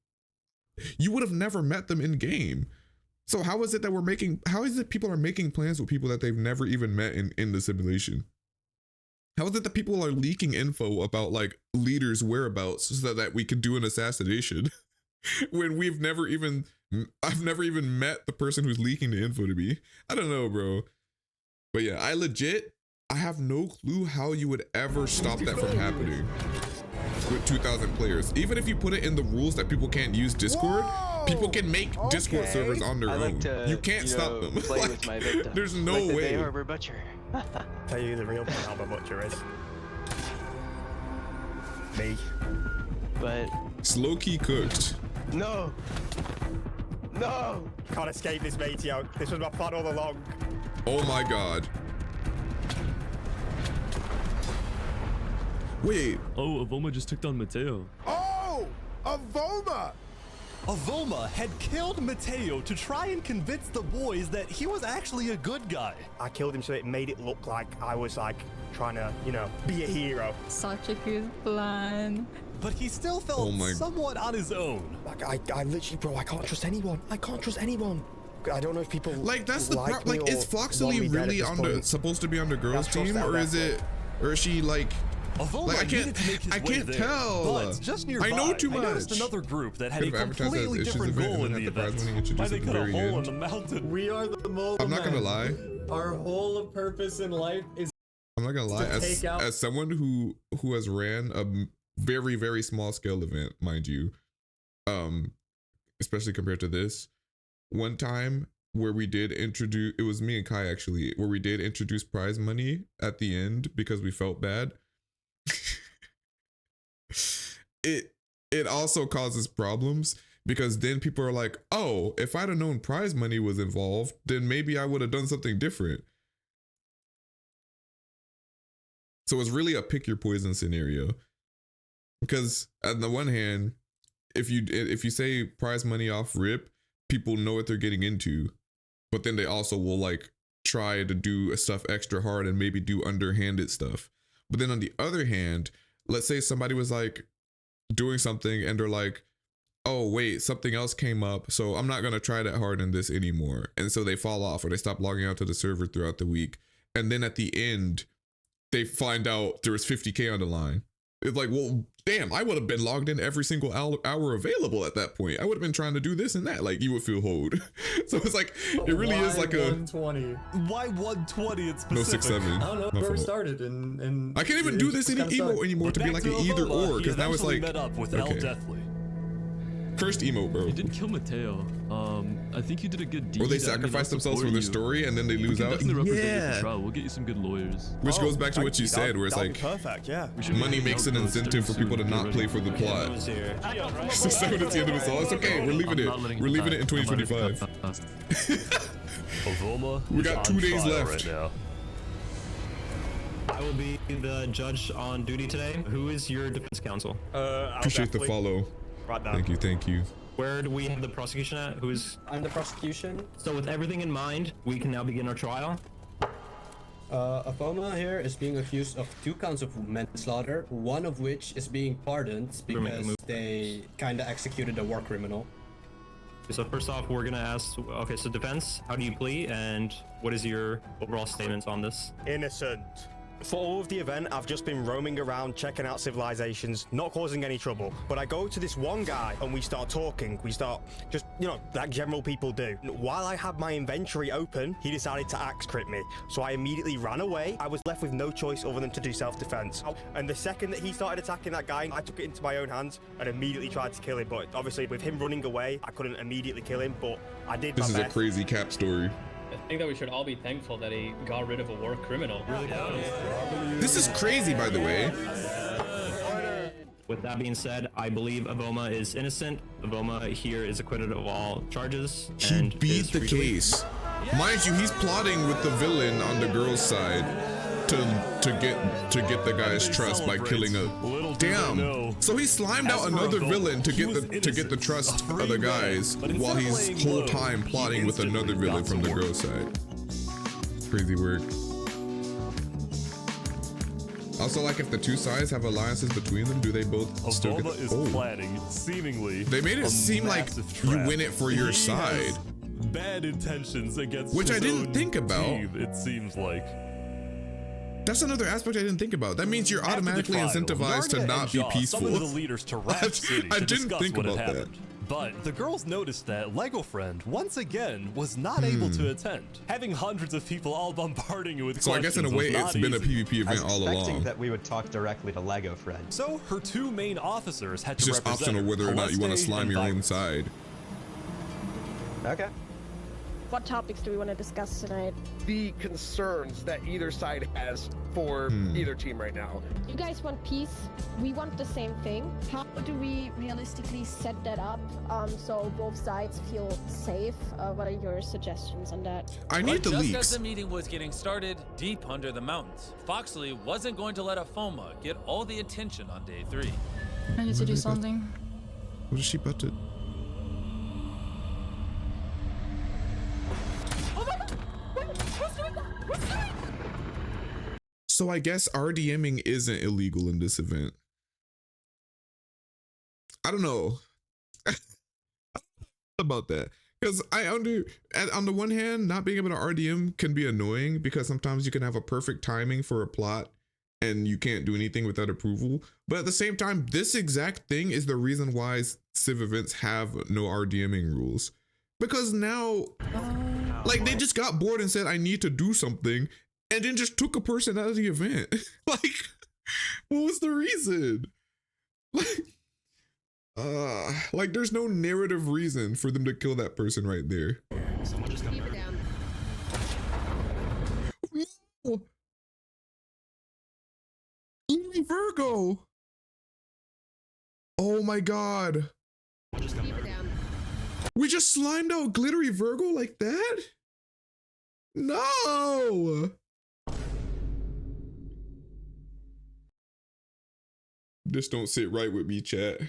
A: you would have never met them in game. So how is it that how is it people are making plans with people that they've never even met in the simulation? How is it that people are leaking info about like leaders' whereabouts so that we could do an assassination when I've never even met the person who's leaking the info to me? I don't know, bro. But yeah, I have no clue how you would ever stop that from happening with 2,000 players. Even if you put it in the rules that people can't use Discord, people can make Discord servers on their own. You can't stop them.
L: Play
A: like,
L: with my victim.
A: There's no
L: like the
A: way.
L: Bay Harbor Butcher.
K: Tell you the real Harbor Butcher is me.
L: But
A: slow key cooked.
L: No.
K: Can't escape this, matey. This was my plan all along.
A: Oh my god. Wait.
M: Oh, Avoma just took down Mateo.
E: Oh, Avoma!
J: Avoma had killed Mateo to try and convince the boys that he was actually a good guy.
K: I killed him so it made it look like I was like trying to, you know, be a hero.
C: Such a good plan.
J: But he still felt somewhat on his own.
K: Like I literally, bro, I can't trust anyone. I don't know if people
A: like that's the problem. Like, is Foxley really supposed to be on the girls' team, or is she like?
J: Avoma
A: like, I can't tell.
J: But just nearby,
A: I know too much.
J: I noticed another group that had a completely different goal in the event. Why they cut a hole in the mountain.
I: We are the mole.
A: I'm not gonna lie.
I: Our whole purpose in life is.
A: I'm not gonna lie. As someone who has ran a very, very small scale event, mind you, especially compared to this, one time where we did introduce, it was me and Kai actually, where we did introduce prize money at the end because we felt bad. it also causes problems because then people are like, oh, if I'd have known prize money was involved, then maybe I would have done something different. So it's really a pick your poison scenario, because on the one hand, if you say prize money off rip, people know what they're getting into, but then they also will like try to do stuff extra hard and maybe do underhanded stuff. But then on the other hand, let's say somebody was like doing something and they're like, oh wait, something else came up, so I'm not gonna try that hard in this anymore. And so they fall off or they stop logging out to the server throughout the week. And then at the end, they find out there was 50K on the line. It's like, well, damn, I would have been logged in every single hour available at that point. I would have been trying to do this and that. Like, you would feel hold. So it's like, it really is like a
I: 120.
J: Why 120 in specific?
A: No 67.
I: I don't know where it started, and
A: I can't even do this in emo anymore to be like an either or, because now it's like
J: met up with L Deathly.
A: Cursed emo, bro.
M: You didn't kill Mateo. I think you did a good deed.
A: Or they sacrifice themselves for their story and then they lose out.
M: Yeah. We'll get you some good lawyers.
A: Which goes back to what you said, where it's like,
K: perfect, yeah.
A: Money makes an incentive for people to not play for the plot. So 7 at the end of it all. It's okay. We're leaving it. We're leaving it in 2025. We got 2 days left.
V: I will be the judge on duty today. Who is your defense counsel?
A: Appreciate the follow.
V: Right now.
A: Thank you.
V: Where do we have the prosecution at? I'm the prosecution. So with everything in mind, we can now begin our trial.
W: Afoma here is being accused of 2 counts of manslaughter, one of which is being pardoned because they kind of executed a war criminal.
V: So first off, we're gonna ask, okay, so defense, how do you plead and what is your overall statements on this?
K: Innocent. For all of the event, I've just been roaming around, checking out civilizations, not causing any trouble. But I go to this one guy and we start talking. We start just, you know, like general people do. While I had my inventory open, he decided to axe crit me. So I immediately ran away. I was left with no choice other than to do self-defense. And the second that he started attacking that guy, I took it into my own hands and immediately tried to kill him. But obviously with him running away, I couldn't immediately kill him, but I did my best.
A: This is a crazy cap story.
X: I think that we should all be thankful that he got rid of a war criminal.
A: This is crazy, by the way.
V: With that being said, I believe Avoma is innocent. Avoma here is acquitted of all charges.
A: He beat the case. Mind you, he's plotting with the villain on the girl's side. to get the guy's trust by killing a damn. So he slimed out another villain to get the trust of the guys while he's whole time plotting with another villain from the girl side. Crazy work. Also, like, if the two sides have alliances between them, do they both still get
J: is planning, seemingly.
A: They made it seem like you win it for your side.
J: Bad intentions against
A: which
J: his
A: I didn't
J: own
A: think about.
J: team, it seems like.
A: That's another aspect I didn't think about. That means you're automatically incentivized to not be peaceful.
J: Some of the leaders to Raft City to discuss
A: think
J: what had
A: about that.
J: happened. But the girls noticed that Lego Friend, once again, was not able to attend. Having hundreds of people all bombarding you with
A: So I guess in a way it's been a PvP event all along.
G: That we would talk directly to Lego Friend.
J: So her two main officers had
A: It's
J: to
A: just
J: represent
A: optional whether or not you want to
J: Celeste
A: slime
J: and
A: your own
J: Virus.
A: side.
G: Okay.
H: What topics do we want to discuss tonight?
E: The concerns that either side has for either team right now.
H: You guys want peace. We want the same thing. How do we realistically set that up so both sides feel safe? What are your suggestions on that?
A: I need the
B: Just
A: leaks.
B: as the meeting was getting started, deep under the mountains, Foxley wasn't going to let a FOMA get all the attention on day 3.
C: I need to do something.
A: What is she about to? So I guess RDMing isn't illegal in this event. I don't know about that, because on the one hand, not being able to RDM can be annoying because sometimes you can have a perfect timing for a plot and you can't do anything without approval. But at the same time, this exact thing is the reason why Civ events have no RDMing rules, because now like they just got bored and said I need to do something and then just took a person out of the event. Like, what was the reason? Like there's no narrative reason for them to kill that person right there.
H: Someone just keep it down.
A: Virgo. Oh my god.
H: Just keep it down.
A: We just slimed out glittery Virgo like that? No. This don't sit right with me, chat.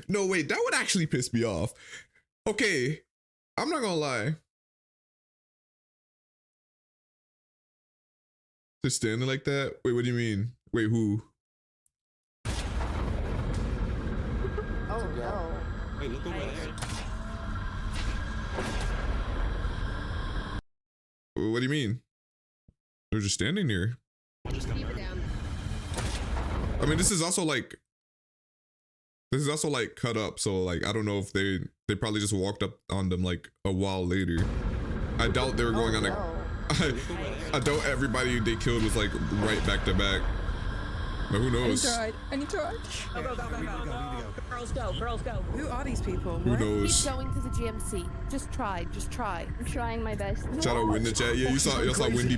A: No, wait, that would actually piss me off. Okay, I'm not gonna lie. Just standing like that? Wait, what do you mean? Wait, who?
H: Oh no.
G: Wait, look over there.
A: What do you mean? They're just standing there.
H: Just keep it down.
A: I mean, this is also like cut up, so like I don't know if they probably just walked up on them like a while later. I doubt they were going on a I doubt everybody they killed was like right back to back. But who knows?
C: I need to ride.
H: Go. Girls go.
D: Who are these people?
A: Who knows?
O: Keep going to the GMC. Just try.
N: I'm trying my best.
A: Shout out Wendy chat. Yeah, you saw Wendy.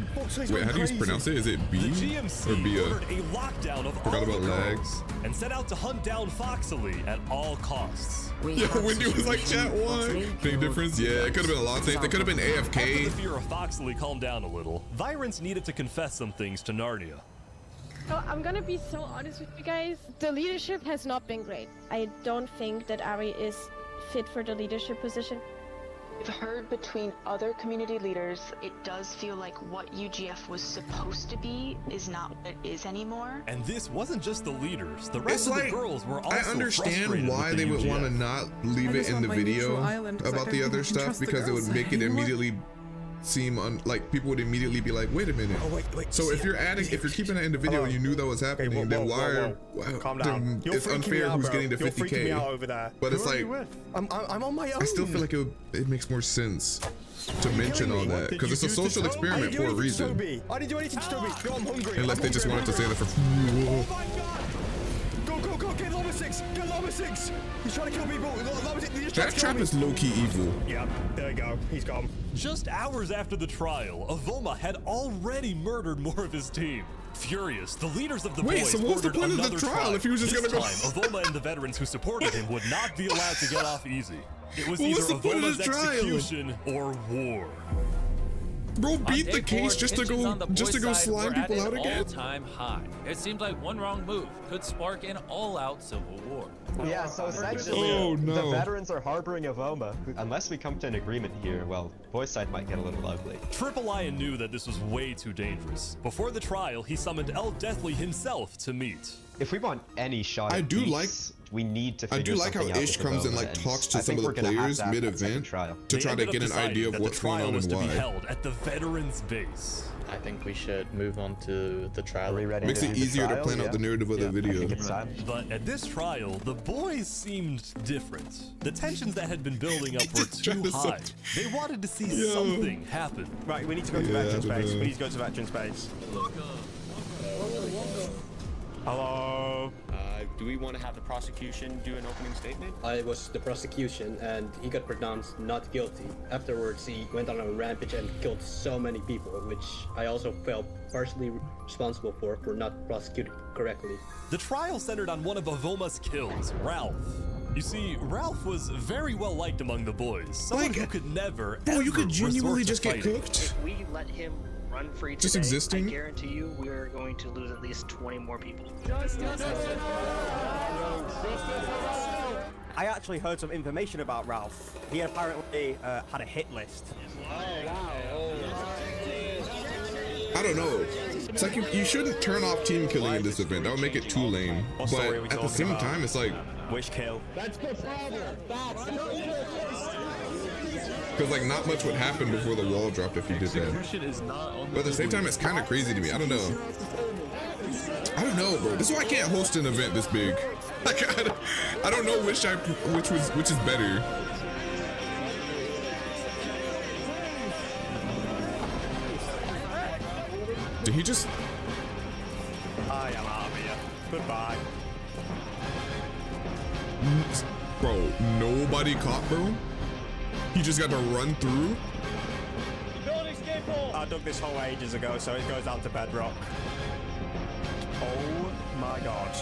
A: Wait, how do you pronounce it? Is it B or Bia?
J: ordered a lockdown of
A: Forgot
J: all
A: about
J: the
A: lags.
J: girls and set out to hunt down Foxley at all costs.
A: Yeah, Wendy was like chat one. Big difference. Yeah, it could have been a lot of things. They could have been
J: After
A: AFK.
J: the fear of Foxley calmed down a little, Virens needed to confess some things to Narnia.
H: So I'm gonna be so honest with you guys. The leadership has not been great. I don't think that Ari is fit for the leadership position.
P: I've heard between other community leaders, it does feel like what UGF was supposed to be is not what it is anymore.
J: And this wasn't just the leaders. The rest
A: It's
J: of
A: like,
J: the girls were also
A: I understand
J: frustrated
A: why
J: with the
A: they would
J: UGF.
A: want to not leave it in the video about the other stuff, because it would make it immediately seem like people would immediately be like, wait a minute.
K: Oh, wait.
A: So if you're keeping it in the video and you knew that was happening, then why
K: Calm down. You're
A: it's
K: freaking me
A: unfair
K: out,
A: who's
K: bro.
A: getting the
K: You're freaking me
A: 50K.
K: out over there.
A: But it's like,
K: I'm on my own.
A: I still feel like it makes more sense to mention all that, because it's a social experiment for a reason.
K: I didn't do anything to Toby. No, I'm hungry.
A: Unless they just wanted to say that for.
K: Oh my god! Go! Get Lama 6! Get Lama 6! He's trying to kill people.
A: That trap is low-key evil.
K: Yeah, there you go. He's gone.
J: Just hours after the trial, Avoma had already murdered more of his team. Furious, the leaders of the
A: Wait,
J: boys
A: so what's the
J: ordered
A: point of the
J: another
A: trial if he was just
J: This
A: gonna go-
J: time, Avoma and the veterans who supported him would not be allowed to get off easy. It was
A: What
J: either
A: was the point of
J: Avoma's
A: this trial?
J: execution or war.
A: Bro beat
B: On
A: the
B: day
A: case
B: 4,
A: just to
B: tensions on the boys'
A: go
B: side
A: slime
B: were at
A: people
B: an
A: out again.
B: all-time high. It seemed like one wrong move could spark an all-out civil war.
G: Yeah, so essentially,
A: Oh, no.
G: the veterans are harboring Avoma. Unless we come to an agreement here, well, boys' side might get a little ugly.
J: Triple Lion knew that this was way too dangerous. Before the trial, he summoned El Deathly himself to meet.
G: If we want any shot at peace, we need to
A: I
G: figure
A: do like how
G: something out
A: Ish
G: with
A: comes and
G: Avoma,
A: like talks to
G: I
A: some
G: think
A: of the
G: we're gonna have
A: players
G: to have that
A: mid-event
G: second trial.
A: to
J: They
A: try to
J: ended up
A: get an
J: deciding
A: idea of
J: that
A: what's
J: the
A: going
J: trial
A: on
J: was
A: and
J: to be
A: why.
J: held at the veterans base.
X: I think we should move on to the trial.
A: Makes it easier to plan out the narrative of the video.
J: But at this trial, the boys seemed different. The tensions that had been building up were too high. They wanted to see something happen.
K: Right, we need to go to veteran space. We need to go to veteran space. Hello.
W: Do we want to have the prosecution do an opening statement? I was the prosecution, and he got pronounced not guilty. Afterwards, he went on a rampage and killed so many people, which I also felt partially responsible for not prosecuting correctly.
J: The trial centered on one of Avoma's kills, Ralph. You see, Ralph was very well liked among the boys. Someone who could never,
A: Bro, you
J: ever
A: could genuinely
J: resort to
A: just get
J: fighting.
A: cooked.
F: If we let him run free
A: Just
F: today,
A: existing?
F: I guarantee you we're going to lose at least 20 more people.
K: I actually heard some information about Ralph. He apparently had a hit list.
A: I don't know. It's like you shouldn't turn off team killing in this event. That would make it too lame.
K: What story are we
A: But at the
K: talking
A: same
K: about?
A: time, it's like,
K: Which kill?
A: because like not much would happen before the wall dropped if you did that. But at the same time, it's kind of crazy to me. I don't know. I don't know, bro. This is why I can't host an event this big. Like I don't know which is better. Did he just?
K: I am out of here. Goodbye.
A: Bro, nobody caught, bro. He just got to run through.
K: I dug this hole ages ago, so it goes down to bedrock. Oh my god.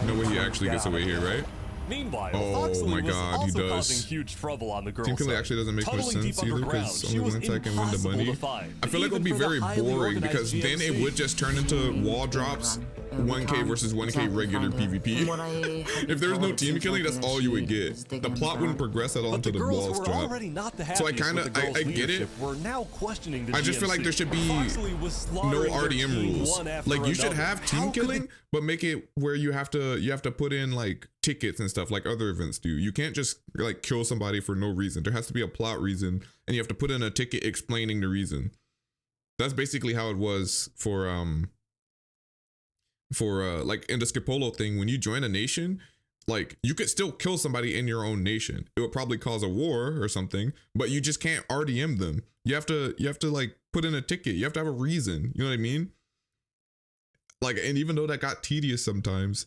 A: No way he actually gets away here, right?
J: Meanwhile,
A: Oh
J: Foxley
A: my
J: was
A: God, he
J: also
A: does.
J: causing huge trouble on the girls'
A: Team killing
J: side.
A: actually doesn't make much
J: Tunneling deep
A: sense either
J: underground,
A: because
J: she
A: only
J: was
A: one side can win the
J: impossible
A: money.
J: to find,
A: I feel like it would be
J: even for the
A: very
J: highly
A: boring
J: organized
A: because then it
J: GMC.
A: would just turn into wall drops, 1K versus 1K regular PvP. If there was no team killing, that's all you would get. The plot wouldn't progress at all
J: But the
A: until the
J: girls
A: walls
J: were
A: drop.
J: already not the
A: So I
J: happiest
A: kind
J: with
A: of,
J: the girls'
A: I get it.
J: leadership. We're now questioning the
A: I just feel like
J: GMC.
A: there should be
J: Foxley was
A: no
J: slaughtering their
A: RDM
J: team
A: rules.
J: one after
A: Like you should
J: another.
A: have
J: How
A: team
J: could the
A: killing, but make it where you have to put in like tickets and stuff like other events do. You can't just like kill somebody for no reason. There has to be a plot reason, and you have to put in a ticket explaining the reason. That's basically how it was for like in the Skipolo thing. When you join a nation, like you could still kill somebody in your own nation. It would probably cause a war or something, but you just can't RDM them. You have to like put in a ticket. You have to have a reason. You know what I mean? Like, and even though that got tedious sometimes,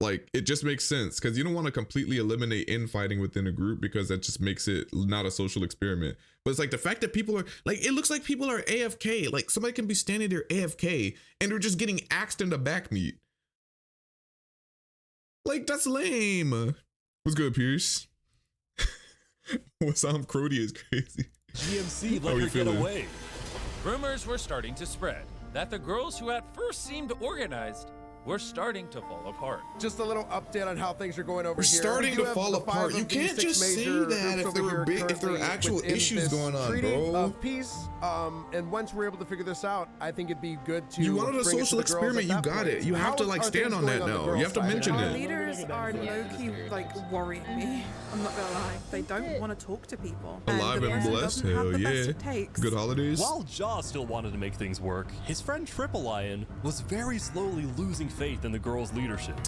A: like it just makes sense because you don't want to completely eliminate infighting within a group because that just makes it not a social experiment. But it's like the fact that people are like, it looks like people are AFK. Like somebody can be standing there AFK and they're just getting axed in the back meat. Like that's lame. What's good, Pierce? Wassam Crody is crazy.
J: GMC
A: How
J: let
A: are you
J: her get
A: feeling?
J: away.
B: Rumors were starting to spread that the girls who at first seemed organized were starting to fall apart.
E: Just a little update on how things are going over
A: We're
E: here.
A: starting
E: We do
A: to
E: have
A: fall
E: the 5
A: apart.
E: of
A: You
E: the
A: can't
E: 6
A: just say
E: major
A: that
E: groups
A: if there
E: over
A: were
E: here
A: if there were
E: currently
A: actual
E: within
A: issues
E: this
A: going on,
E: treaty
A: bro.
E: of peace. And once we're able to figure this out, I think it'd be good to.
A: You wanted a
E: bring it to
A: social
E: the girls
A: experiment,
E: at
A: you
E: that
A: got
E: point.
A: it. You have
E: How
A: to like
E: are
A: stand
E: things
A: on
E: going
A: that
E: the
A: now.
E: girls'
A: You have to
E: side?
A: mention
D: Our
A: it.
D: leaders are low-key like worrying me. I'm not gonna lie. They don't want to talk to people.
A: Alive
D: the
A: and
D: person
A: blessed,
D: doesn't have
A: hell
D: the best
A: yeah.
D: it takes.
A: Good holidays.
J: While Jaw still wanted to make things work, his friend Triple Lion was very slowly losing faith in the girls' leadership.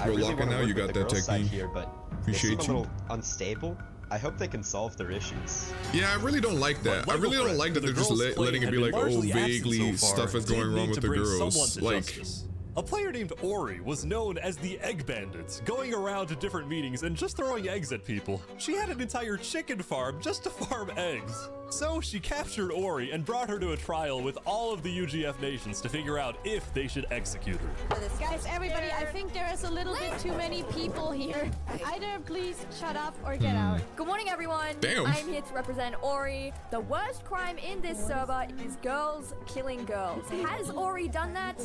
G: I
A: We're
G: really
A: locking
G: want to
A: out,
G: work
A: you
G: with
A: got
G: the
A: that
G: girls' side
A: techie.
G: here, but they
A: Appreciate
G: seem a
A: you.
G: little unstable. I hope they can solve their issues.
A: Yeah, I really don't like that. I
J: But
A: really don't
J: Lego
A: like that
J: Fred,
A: they're just
J: the girls'
A: letting it
J: play
A: be
J: had
A: like,
J: been
A: oh,
J: largely absent
A: vaguely
J: so far,
A: stuff is going
J: did
A: wrong
J: need
A: with
J: to
A: the
J: bring
A: girls.
J: someone to
A: Like,
J: justice. A player named Ori was known as the Egg Bandit, going around to different meetings and just throwing eggs at people. She had an entire chicken farm just to farm eggs. So she captured Ori and brought her to a trial with all of the UGF nations to figure out if they should execute her.
H: Guys, everybody, I think there is a little bit too many people here. Either please shut up or get out.
N: Good morning, everyone.
A: Damn.
N: I'm here to represent Ori. The worst crime in this server is girls killing girls. Has Ori done that?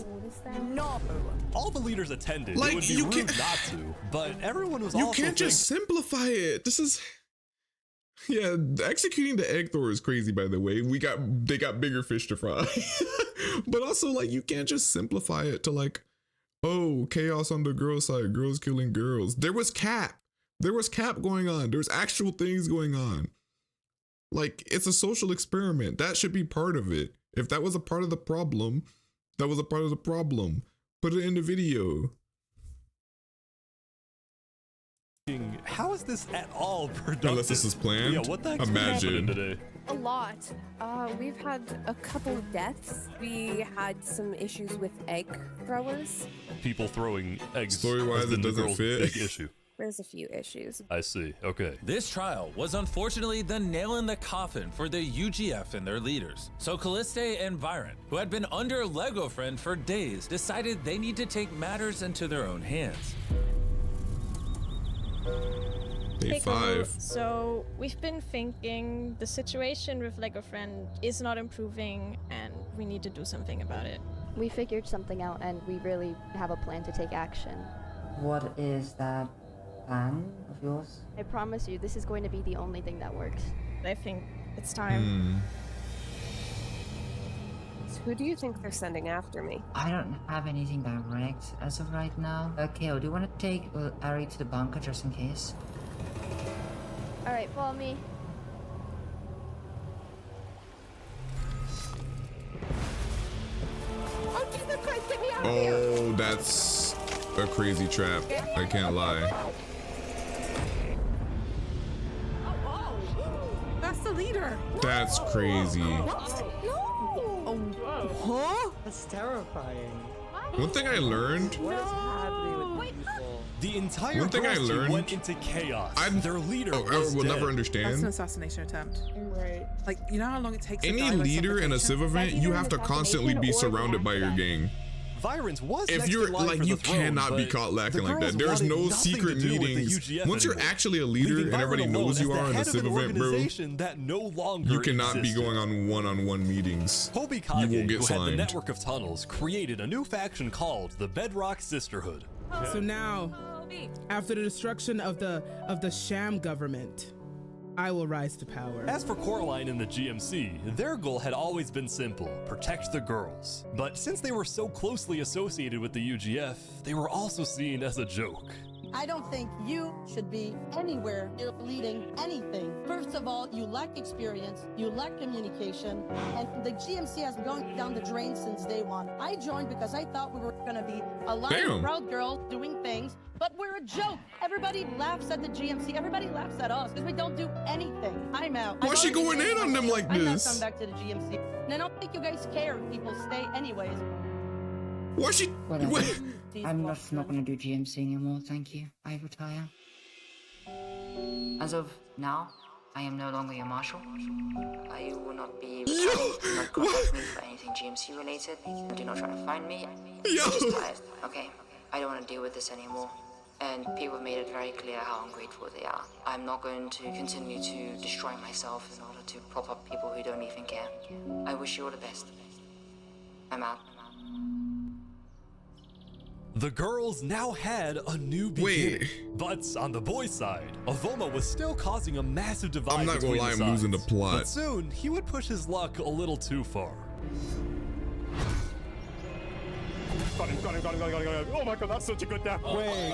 N: No.
J: All the leaders attended.
A: Like,
J: it would be
A: you
J: rude
A: can't-
J: not to, but everyone was
A: You
J: also
A: can't just simplify it. This is, yeah, executing the egg thrower is crazy, by the way. They got bigger fish to fry. But also, like, you can't just simplify it to like, oh, chaos on the girl side, girls killing girls. There was cap going on. There's actual things going on. Like, it's a social experiment. That should be part of it. If that was a part of the problem, that was a part of the problem. Put it in the video.
J: How is this at all productive?
A: Unless this is planned.
J: Yeah, what the heck's
A: Imagine.
J: happening today?
O: A lot. We've had a couple of deaths. We had some issues with egg throwers.
J: People throwing eggs.
A: Story-wise,
J: has been
A: it
J: the
A: doesn't
J: girl's
A: fit.
J: Big issue.
O: There's a few issues.
J: I see. Okay.
B: This trial was unfortunately the nail in the coffin for the UGF and their leaders. So Calliste and Byron, who had been under Lego Friend for days, decided they need to take matters into their own hands.
A: Day 5.
H: So we've been thinking the situation with Lego Friend is not improving and we need to do something about it.
N: We figured something out and we really have a plan to take action.
Q: What is that plan of yours?
N: I promise you, this is going to be the only thing that works.
H: I think it's time.
O: So who do you think they're sending after me?
Q: I don't have anything direct as of right now. Kale, do you want to take Ari to the bunker just in case?
N: All right, follow me.
O: Oh, Jesus Christ, get me out of here!
A: Oh, that's a crazy trap. I can't lie.
D: That's the leader.
A: That's crazy.
D: Huh?
I: That's terrifying.
A: One thing I learned.
I: What is happening with people?
J: The entire
A: One thing I
J: girls team
A: learned-
J: went into chaos. Their leader
A: I
J: was
A: will
J: dead.
A: never
D: That's an
A: understand.
D: assassination attempt.
I: Right.
D: Like, you know how long it takes to
A: Any
D: die by
A: leader in a
D: suffocation?
A: civ event, you have to constantly be surrounded by your gang.
J: Virens was
A: If
J: next
A: you're
J: in line
A: like,
J: for
A: you
J: the throne,
A: cannot be
J: but
A: caught lacking
J: the
A: like that.
J: girls
A: There's
J: wanted
A: no
J: nothing
A: secret
J: to do with the
A: meetings.
J: UGF
A: Once you're
J: anymore.
A: actually a leader
J: Leaving
A: and everybody
J: Byron alone
A: knows you
J: as the
A: are in a
J: head of
A: civ
J: an
A: event, bro,
J: organization that no longer
A: you cannot be
J: existed.
A: going on one-on-one meetings.
J: Hobie
A: You
J: Kage,
A: will
J: who
A: get
J: had the
A: slimed.
J: network of tunnels, created a new faction called the Bedrock Sisterhood.
R: So now, after the destruction of the sham government, I will rise to power.
J: As for Coraline and the GMC, their goal had always been simple: protect the girls. But since they were so closely associated with the UGF, they were also seen as a joke.
T: I don't think you should be anywhere near leading anything. First of all, you lack experience, you lack communication, and the GMC has been going down the drain since day one. I joined because I thought we were gonna be a lot of proud girls doing things, but we're a joke. Everybody laughs at the GMC, everybody laughs at us because we don't do anything. I'm out.
A: Why
T: I've
A: is she
T: already
A: going
T: made
A: in on them like
T: I'm not
A: this?
T: coming back to the GMC. And I don't think you guys care if people stay anyways.
A: Why she?
Q: Whatever.
A: Wait.
Q: I'm just not gonna do GMC anymore, thank you. I retire. As of now, I am no longer your marshal. I will not be retiring. Do not contact me for anything GMC related. Do not try to find me. I'm just tired, okay? I don't want to deal with this anymore. And people have made it very clear how ungrateful they are. I'm not going to continue to destroy myself in order to prop up people who don't even care. I wish you all the best. I'm out.
J: The girls now had a new beginning. But on the boys' side, Avoma was still causing a massive divide
A: I'm not gonna
J: between
A: lie,
J: the
A: I'm losing the
J: sides.
A: plot.
J: But soon, he would push his luck a little too far.
K: Got him. Oh my god, that's such a good death.
E: Wait.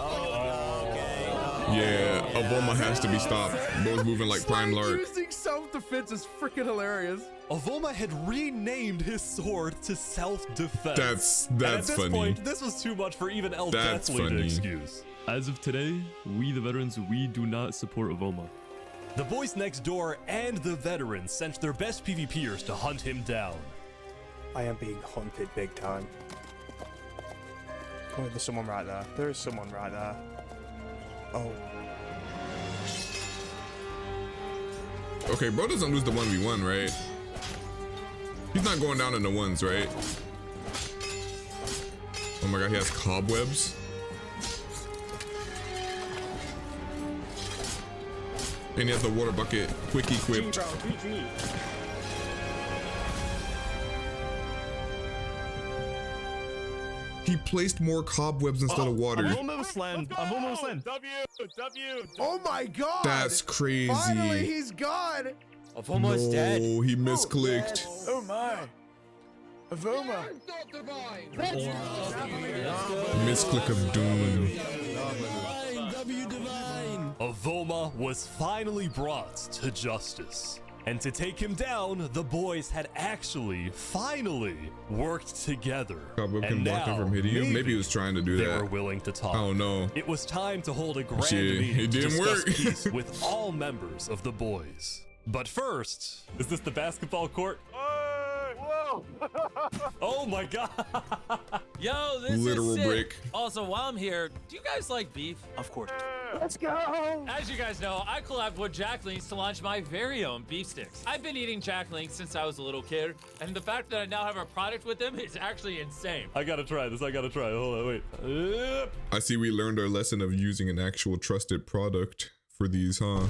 A: Yeah, Avoma has to be stopped. Bro's moving like Prime Lark.
E: Using self-defense is freaking hilarious.
J: Avoma had renamed his sword to self-defense.
A: That's
J: And at this
A: funny.
J: point, this was too much for even El
A: That's
J: Deathly to
A: funny.
J: excuse.
M: As of today, we the veterans, we do not support Avoma.
J: The boys next door and the veterans sent their best PvPers to hunt him down.
K: I am being haunted big time. Oh, there's someone right there. There is someone right there. Oh.
A: Okay, bro doesn't lose the 1v1, right? He's not going down in the ones, right? Oh my god, he has cobwebs. And he has the water bucket quick equipped. He placed more cobwebs instead of water.
J: I'm almost land.
E: Oh my god!
A: That's crazy.
E: Finally, he's gone.
A: Almost dead. Oh, he misclicked.
E: Oh my. Avoma.
A: Misclick of doom.
J: Avoma was finally brought to justice. And to take him down, the boys had actually, finally, worked together.
A: Cobweb can block him from hitting you. Maybe he was trying to do that.
J: They were willing to talk.
A: Oh no.
J: It was time to hold a grand
A: Shit,
J: meeting
A: it
J: to
A: didn't
J: discuss
A: work.
J: peace with all members of the boys. But first, is this the basketball court?
E: Whoa!
J: Oh my god!
B: Yo, this
A: Literal
B: is sick.
A: break.
B: Also, while I'm here, do you guys like beef?
K: Of course.
E: Let's go!
B: As you guys know, I collabed with Jack Links to launch my very own beef sticks. I've been eating Jack Links since I was a little kid, and the fact that I now have a product with them is actually insane.
J: I gotta try this. Hold on, wait.
A: I see we learned our lesson of using an actual trusted product for these, huh?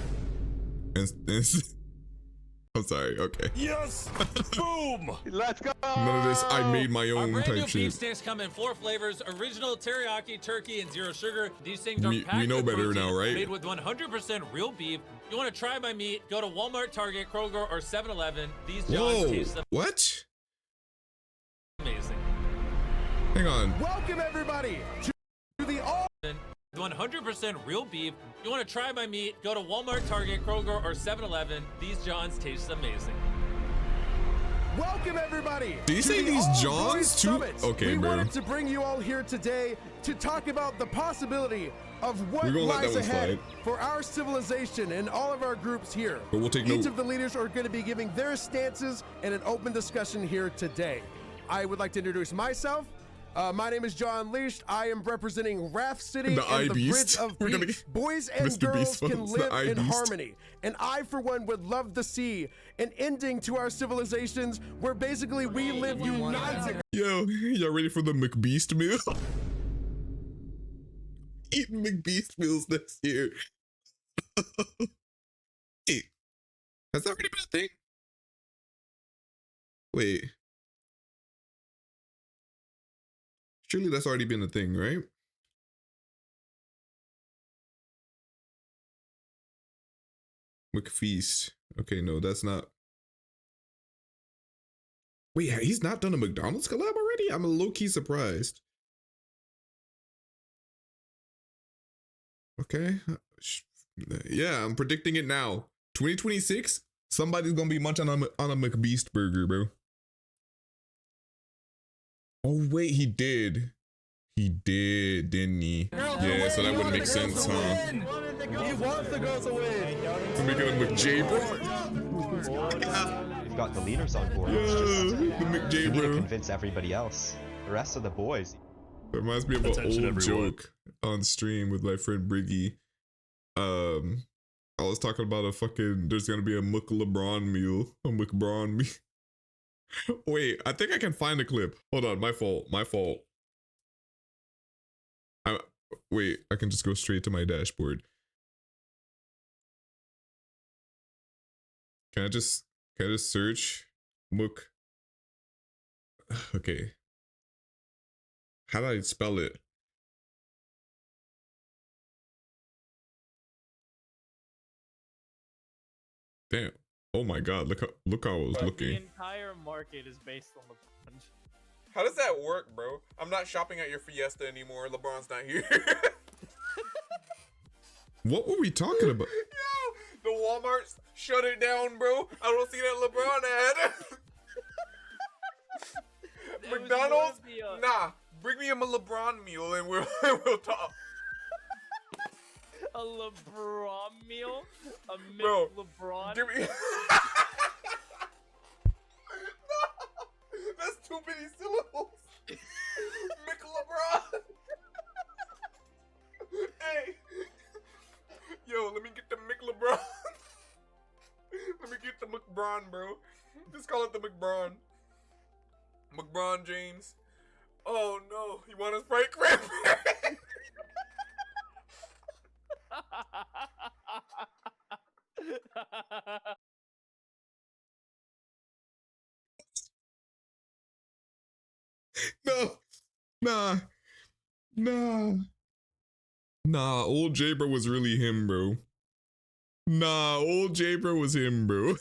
A: I'm sorry, okay.
J: Yes! Boom!
E: Let's go!
A: None of this, I made my
B: Our
A: own
B: brand new
A: type
B: beef
A: shit.
B: sticks come in 4 flavors: original, teriyaki, turkey, and zero sugar. These things are packed
A: We know
B: with
A: better
B: protein,
A: now, right?
B: made with 100% real beef. You want to try my meat? Go to Walmart, Target, Kroger, or 7-Eleven. These Johns
A: Whoa,
B: taste
A: what?
B: amazing.
A: Hang on.
E: Welcome everybody to the all
B: 100% real beef. You want to try my meat? Go to Walmart, Target, Kroger, or 7-Eleven. These Johns taste amazing.
E: Welcome everybody.
A: Did you
E: to
A: say
E: the
A: these
E: All
A: Johns
E: Boys
A: too?
E: Summit.
A: Okay,
E: we
A: bro.
E: wanted to bring you all here today to talk about the possibility of what
A: We're gonna let
E: lies
A: that one
E: ahead
A: slide.
E: for our civilization and all of our groups here.
A: But we'll take
E: Each
A: note.
E: of the leaders are going to be giving their stances in an open discussion here today. I would like to introduce myself. My name is John Leash. I am representing Raft City
A: The
E: and the Bridge
A: I-Beast.
E: of
A: We're gonna
E: Peace.
A: get
E: Boys and
A: Mr.
E: girls
A: Beast
E: can
A: phones, the
E: live in
A: I-Beast.
E: harmony. And I, for one, would love to see an ending to our civilizations where basically we live united.
A: Yo, y'all ready for the MrBeast meal? Eating MrBeast meals next year. Hey, has that already been a thing? Wait. Surely that's already been a thing, right? McFeast. Okay, no, that's not. Wait, he's not done a McDonald's collab already? I'm a low-key surprised. Okay. Yeah, I'm predicting it now. 2026, somebody's gonna be munching on a McBeast burger, bro. Oh, wait, he did. He did, didn't he? Yeah, so that wouldn't make sense, huh?
E: He wants the girls to win.
A: I'm making a McJbro.
G: We've got the leaders on board.
A: Yeah,
G: It's just,
A: the
G: we need to
A: McJbro.
G: convince everybody else. The rest of the boys.
A: That reminds me of an
J: Attention,
A: old
J: everyone.
A: joke on stream with my friend Briggy. I was talking about there's gonna be a McLeBron meal. A McBron meal. Wait, I think I can find the clip. Hold on, my fault. Wait, I can just go straight to my dashboard. Can I just search Muk? Okay. How do I spell it? Damn. Oh my god, look how I was
I: The
A: looking.
I: entire market is based on LeBron.
A: How does that work, bro? I'm not shopping at your Fiesta anymore. LeBron's not here. What were we talking about? Yo, the Walmart shut it down, bro. I don't see that LeBron ad. McDonald's? Nah. Bring me a LeBron meal and we'll talk.
I: A LeBron meal? A
A: Bro,
I: LeBron?
A: Give me. No, that's too many syllables. McLeBron. McBron, bro. Just call it the McBron. McBron James. Oh no, you want to Sprite cranberry? No, nah. Old JBro was really him, bro. Nah, old JBro was him, bro.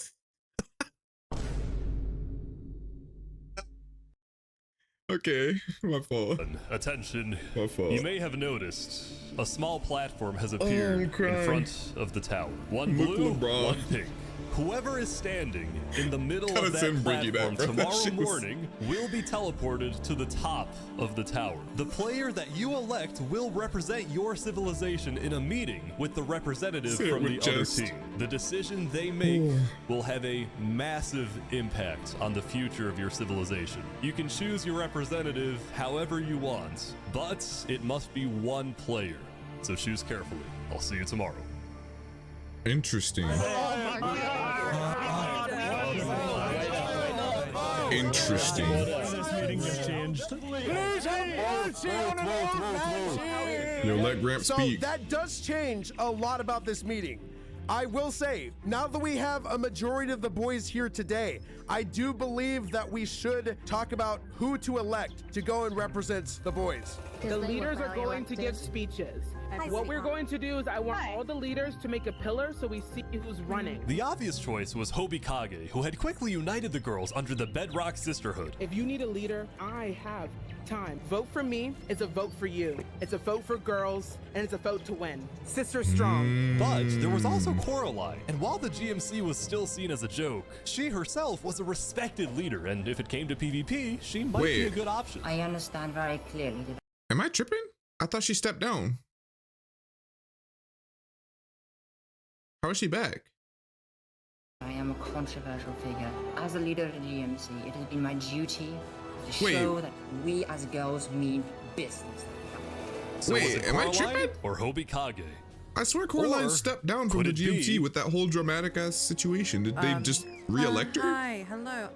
A: Okay, my fault.
J: Attention.
A: My fault.
J: You may have noticed a small platform has appeared in front of the tower. One blue, one pink. Whoever is standing in the middle of that platform tomorrow morning will be teleported to the top of the tower. The player that you elect will represent your civilization in a meeting with the representative from the other team. The decision they make will have a massive impact on the future of your civilization. You can choose your representative however you want, but it must be one player. So choose carefully. I'll see you tomorrow.
A: Interesting. Interesting.
J: This meeting just changed.
A: Yo, let Gramp speak.
E: So that does change a lot about this meeting. I will say, now that we have a majority of the boys here today, I do believe that we should talk about who to elect to go and represent the boys.
R: The leaders are going to give speeches. And what we're going to do is I want all the leaders to make a pillar so we see who's running.
J: The obvious choice was Hobikage, who had quickly united the girls under the Bedrock Sisterhood.
R: If you need a leader, I have time. Vote for me is a vote for you. It's a vote for girls, and it's a vote to win. Sister strong.
J: But there was also Coraline, and while the GMC was still seen as a joke, she herself was a respected leader, and if it came to PvP, she might be a good option.
Q: I understand very clearly.
A: Am I tripping? I thought she stepped down. How is she back?
Q: I am a controversial figure. As a leader of the GMC, it has been my duty to show that we as girls mean business.
J: So was it
A: am I
J: Coraline
A: tripping?
J: or Hobikage?
A: I swear Coraline stepped down from the GMC with that whole dramatic ass situation. Did they just re-elect her?
D: Hi, hello.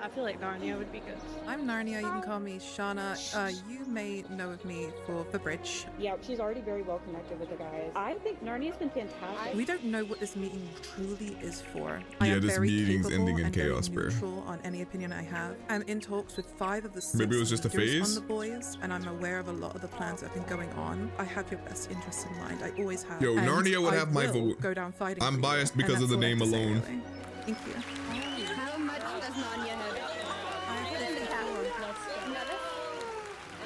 L: I feel like Narnia would be good.
D: I'm Narnia. You can call me Shauna. You may know of me for the bridge.
L: Yeah, she's already very well connected with the guys. I think Narnia's been fantastic.
D: We don't know what this meeting truly is for.
A: Yeah, this meeting's ending in chaos, bro.
D: Neutral on any opinion I have. I'm in talks with 5 of the 6
A: Maybe it was just a phase
D: on the boys, and I'm aware of a lot of the plans that have been going on. I have your best interests in mind. I always have.
A: Yo,
D: and
A: Narnia would have my
D: will
A: vote.
D: Go down fighting.
A: I'm biased because of the name alone.
D: Thank you.
H: How much does Narnia know?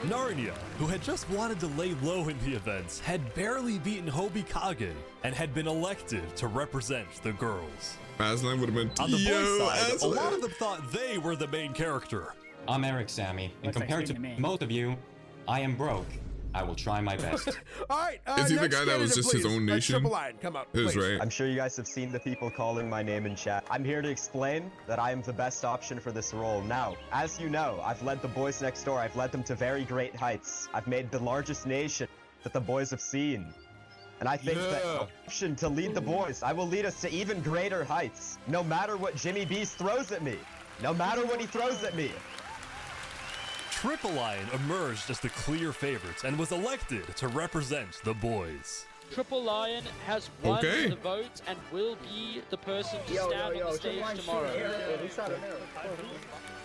J: Narnia, who had just wanted to lay low in the events, had barely beaten Hobikage and had been elected to represent the girls.
A: Aslan would have been
J: on the boys' side. A lot of them thought they were the main character.
S: I'm Eric Sammy, and compared to most of you, I am broke. I will try my best.
E: All right.
A: Is he the guy that was just his own nation?
E: Come up,
A: Is right.
G: I'm sure you guys have seen the people calling my name in chat. I'm here to explain that I am the best option for this role. Now, as you know, I've led the boys next door. I've led them to very great heights. I've made the largest nation that the boys have seen. And I think that option to lead the boys, I will lead us to even greater heights. No matter what JBroAlsoDraws throws at me. No matter what he throws at me.
J: Triple Lion emerged as the clear favorite and was elected to represent the boys.
I: Triple Lion has won the vote and will be the person to stand on the stage tomorrow.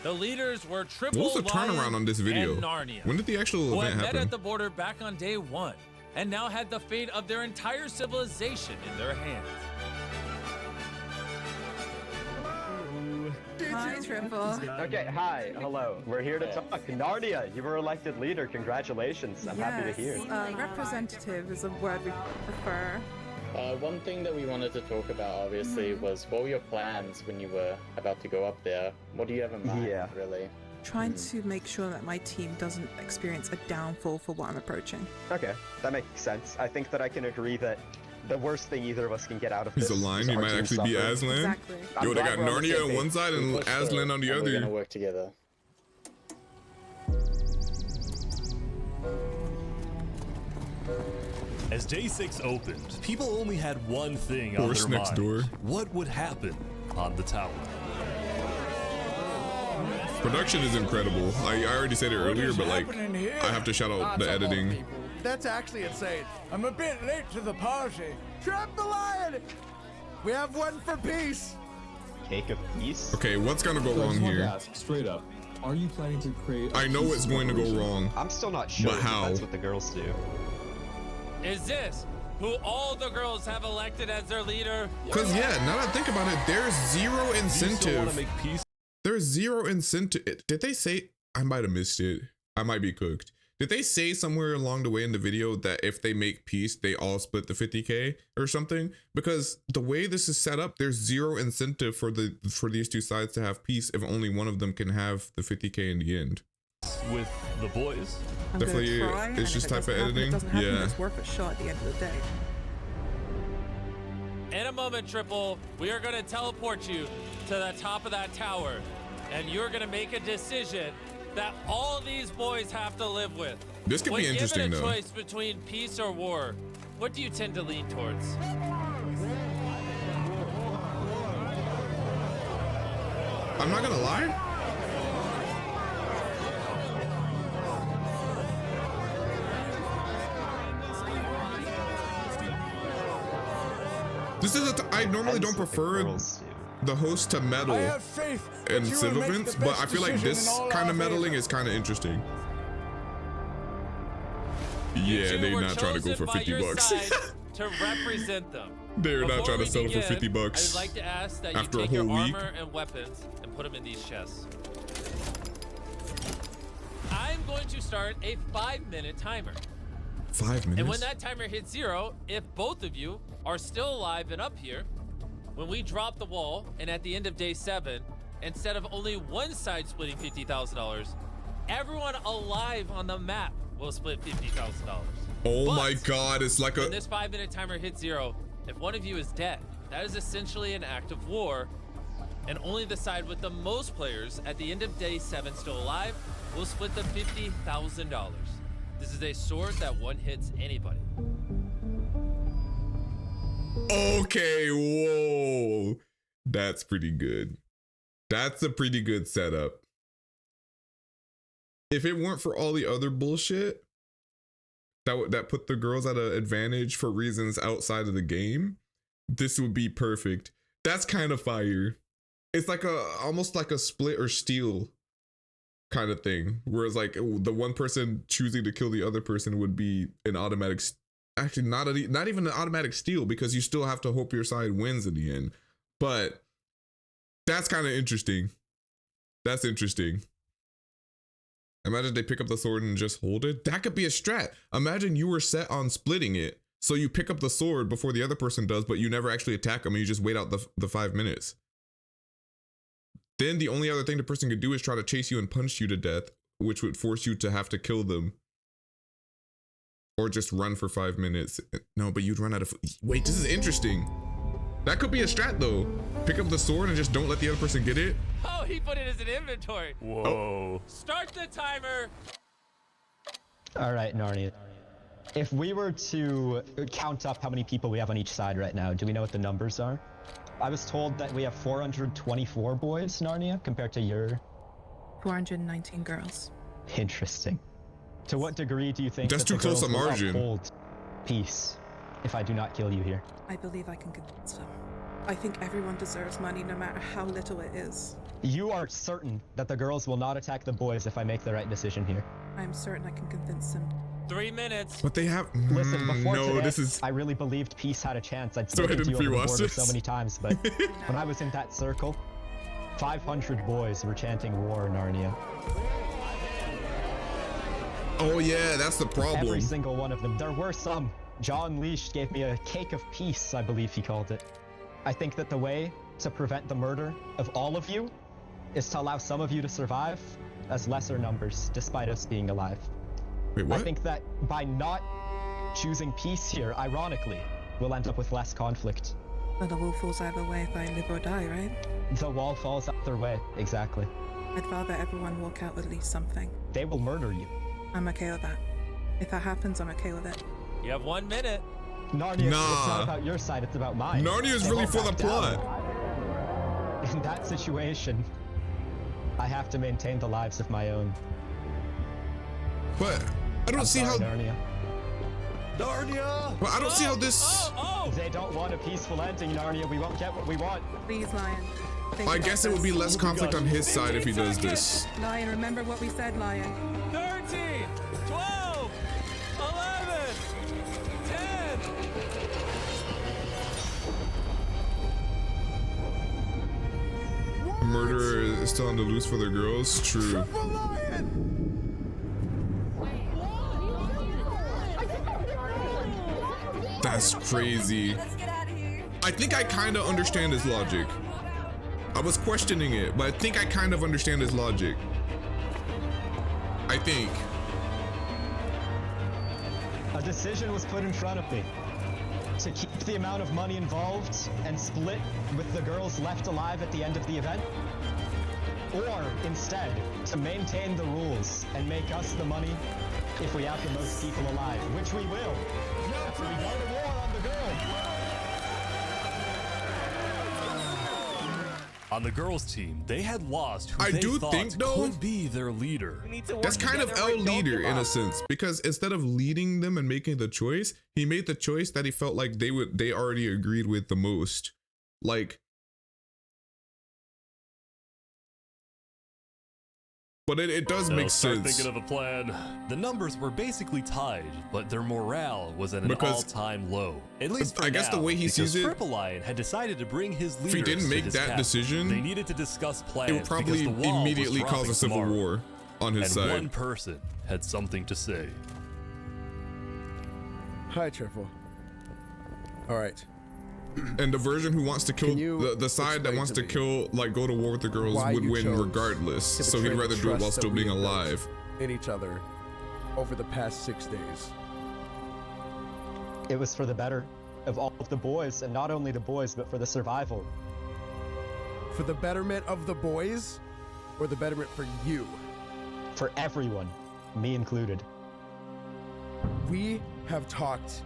B: The leaders were Triple
A: What was the
B: Lion
A: turnaround on this video?
B: and Narnia,
A: When did the actual
B: who
A: event
B: had met
A: happen?
B: at the border back on day 1 and now had the fate of their entire civilization in their hands.
D: Hi, Triple.
G: Okay, hi, hello. We're here to talk. Narnia, you were elected leader. Congratulations. I'm happy to hear.
D: Representative is a word we prefer.
W: One thing that we wanted to talk about, obviously, was what were your plans when you were about to go up there? What do you have in mind, really?
D: Trying to make sure that my team doesn't experience a downfall for what I'm approaching.
G: Okay, that makes sense. I think that I can agree that the worst thing either of us can get out of this.
A: He's a line. He might actually be Aslan.
D: Exactly.
A: Yo, they got Narnia on one side and Aslan on the other.
W: We're gonna work together.
J: As day 6 opened, people only had one thing on
A: Horse
J: their
A: next
J: mind.
A: door.
J: What would happen on the tower?
A: Production is incredible. I already said it earlier, but like, I have to shout out the editing.
E: That's actually insane.
R: I'm a bit late to the party.
E: Trap the lion! We have one for peace.
G: Cake of peace?
A: Okay, what's gonna go wrong here?
C: Ask straight up, are you planning to create
A: I know it's going to go wrong.
G: I'm still not sure.
A: But how?
G: That's what the girls do.
B: Is this who all the girls have elected as their leader?
A: Cause yeah, now that I think about it, there's zero
J: Do you still want
A: incentive.
J: to make peace?
A: There's zero incentive. Did they say? I might have missed it. I might be cooked. Did they say somewhere along the way in the video that if they make peace, they all split the 50K or something? Because the way this is set up, there's zero incentive for these two sides to have peace if only one of them can have the 50K in the end.
J: With the boys?
D: I'm
A: Definitely,
D: gonna try,
A: it's just type of
D: It
A: editing.
D: doesn't happen,
A: Yeah.
D: it's worth a shot at the end of the day.
B: In a moment, Triple, we are going to teleport you to the top of that tower, and you're going to make a decision that all these boys have to live with.
A: This could be interesting,
B: When
A: though.
B: given a choice between peace or war, what do you tend to lean towards?
A: I'm not gonna lie. This is I normally don't prefer the host to meddle in civil events, but I feel like this kind of meddling is kind of interesting. Yeah, they're not trying to go for 50 bucks.
B: To represent them.
A: They're not
B: Before
A: trying to
B: we
A: settle for
B: begin,
A: 50 bucks
B: I'd like to ask that
A: after
B: you
A: a
B: take your
A: whole week.
B: armor and weapons and put them in these chests. I'm going to start a 5-minute timer.
A: 5 minutes?
B: And when that timer hits 0, if both of you are still alive and up here, when we drop the wall and at the end of day 7, instead of only one side splitting $50,000, everyone alive on the map will split $50,000.
A: Oh
B: But
A: my god, it's like
B: when
A: a
B: this 5-minute timer hits 0, if one of you is dead, that is essentially an act of war, and only the side with the most players at the end of day 7 still alive will split the $50,000. This is a sword that one hits anybody.
A: okay, whoa. That's pretty good. That's a pretty good setup. If it weren't for all the other bullshit that put the girls at an advantage for reasons outside of the game, this would be perfect. That's kind of fire. It's like almost like a split or steal kind of thing, whereas like the one person choosing to kill the other person would be an automatic, actually not even an automatic steal, because you still have to hope your side wins in the end. But that's kind of interesting. That's interesting. Imagine they pick up the sword and just hold it. That could be a strat. Imagine you were set on splitting it, so you pick up the sword before the other person does, but you never actually attack them and you just wait out the 5 minutes. Then the only other thing the person could do is try to chase you and punch you to death, which would force you to have to kill them. Or just run for 5 minutes. No, but you'd run out of... Wait, this is interesting. That could be a strat though. Pick up the sword and just don't let the other person get it.
B: Oh, he put it as an inventory.
J: Whoa.
B: Start the timer.
G: All right, Narnia. If we were to count up how many people we have on each side right now, do we know what the numbers are? I was told that we have 424 boys, Narnia, compared to your...
D: 419 girls.
G: Interesting. To what degree do you think
A: that's
G: that
A: too
G: the
A: close
G: girls
A: a
G: will
A: margin.
G: uphold peace if I do not kill you here?
D: I believe I can convince them. I think everyone deserves money no matter how little it is.
G: You are certain that the girls will not attack the boys if I make the right decision here?
D: I'm certain I can convince them.
B: 3 minutes.
A: But they have...
G: Listen, before
A: no,
G: today,
A: this is...
G: I really believed peace had a chance. I'd
A: So I
G: spoken to
A: didn't
G: you over the
A: pre-watch
G: border
A: this.
G: so many times, but when I was in that circle, 500 boys were chanting war, Narnia.
A: Oh yeah, that's the problem.
G: Every single one of them. There were some. John Leash gave me a cake of peace, I believe he called it. I think that the way to prevent the murder of all of you is to allow some of you to survive as lesser numbers, despite us being alive.
A: Wait, what?
G: I think that by not choosing peace here, ironically, we'll end up with less conflict.
D: Well, the wall falls either way if I live or die, right?
G: The wall falls either way, exactly.
D: I'd rather everyone walk out with at least something.
G: They will murder you.
D: I'm okay with that. If that happens, I'm okay with it.
B: You have 1 minute.
G: Narnia, it's not about your side, it's about mine.
A: Narnia is really for the plot.
G: In that situation, I have to maintain the lives of my own.
A: But I don't see how.
G: Narnia.
A: Well, I don't see how this.
G: They don't want a peaceful ending, Narnia. We won't get what we want.
D: Please, Lion.
A: I guess it would be less conflict on his side if he does this.
D: Lion, remember what we said, Lion.
B: 13, 12, 11, 10.
A: Murderer is still on the loose for the girls. True. That's crazy. I think I kind of understand his logic. I was questioning it, but I think I kind of understand his logic. I think.
G: A decision was put in front of me. To keep the amount of money involved and split with the girls left alive at the end of the event? Or instead, to maintain the rules and make us the money if we have the most people alive, which we will. After we go to war on the girls.
J: On the girls' team, they had lost who
A: I
J: they
A: do
J: thought
A: think, though,
J: could be their leader.
A: That's kind of L leader in a sense, because instead of leading them and making the choice, he made the choice that he felt like they already agreed with the most. Like, but it does make
J: Start
A: sense.
J: thinking of a plan. The numbers were basically tied, but their morale was at an all-time low. At least for
A: I guess
J: now,
A: the way he sees it,
J: Triple Lion had decided to bring his leaders
A: if he didn't
J: to
A: make
J: his
A: that
J: camp.
A: decision,
J: They needed to discuss plans.
A: it would probably
J: because the wall was
A: immediately cause
J: dropping
A: a civil
J: tomorrow.
A: war on his
J: and
A: side.
J: one person had something to say.
E: Hi, Triple. All right.
A: And the version who wants to kill the side that wants to kill, like, go to war with the girls would win regardless. So he'd rather do it while still being alive.
E: In each other over the past 6 days.
G: It was for the better of all of the boys, and not only the boys, but for the survival.
E: For the betterment of the boys, or the betterment for you?
G: For everyone, me included.
E: We have talked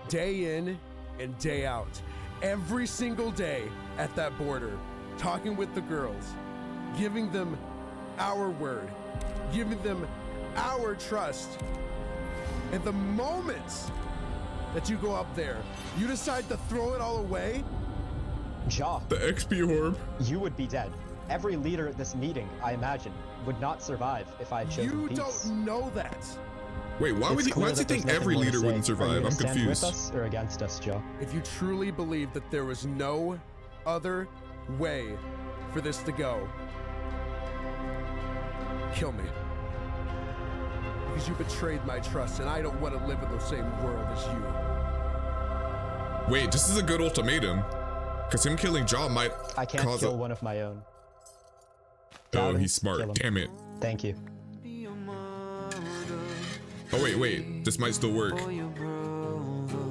E: day in and day out, every single day at that border, talking with the girls, giving them our word, giving them our trust. And the moment that you go up there, you decide to throw it all away?
G: Jaw.
A: The XP orb.
G: You would be dead. Every leader at this meeting, I imagine, would not survive if I had chosen peace.
E: You don't know that.
A: Wait, why does he think every leader wouldn't survive? I'm
G: Stand
A: confused.
G: with us or against us, Joe?
E: If you truly believe that there was no other way for this to go, kill me. Because you betrayed my trust, and I don't want to live in the same world as you.
A: Wait, this is a good ultimatum. Because him killing Jaw might
G: I can't
A: cause
G: kill one of my own.
A: Oh, he's smart. Damn it.
G: Thank you.
A: Oh, wait. This might still work.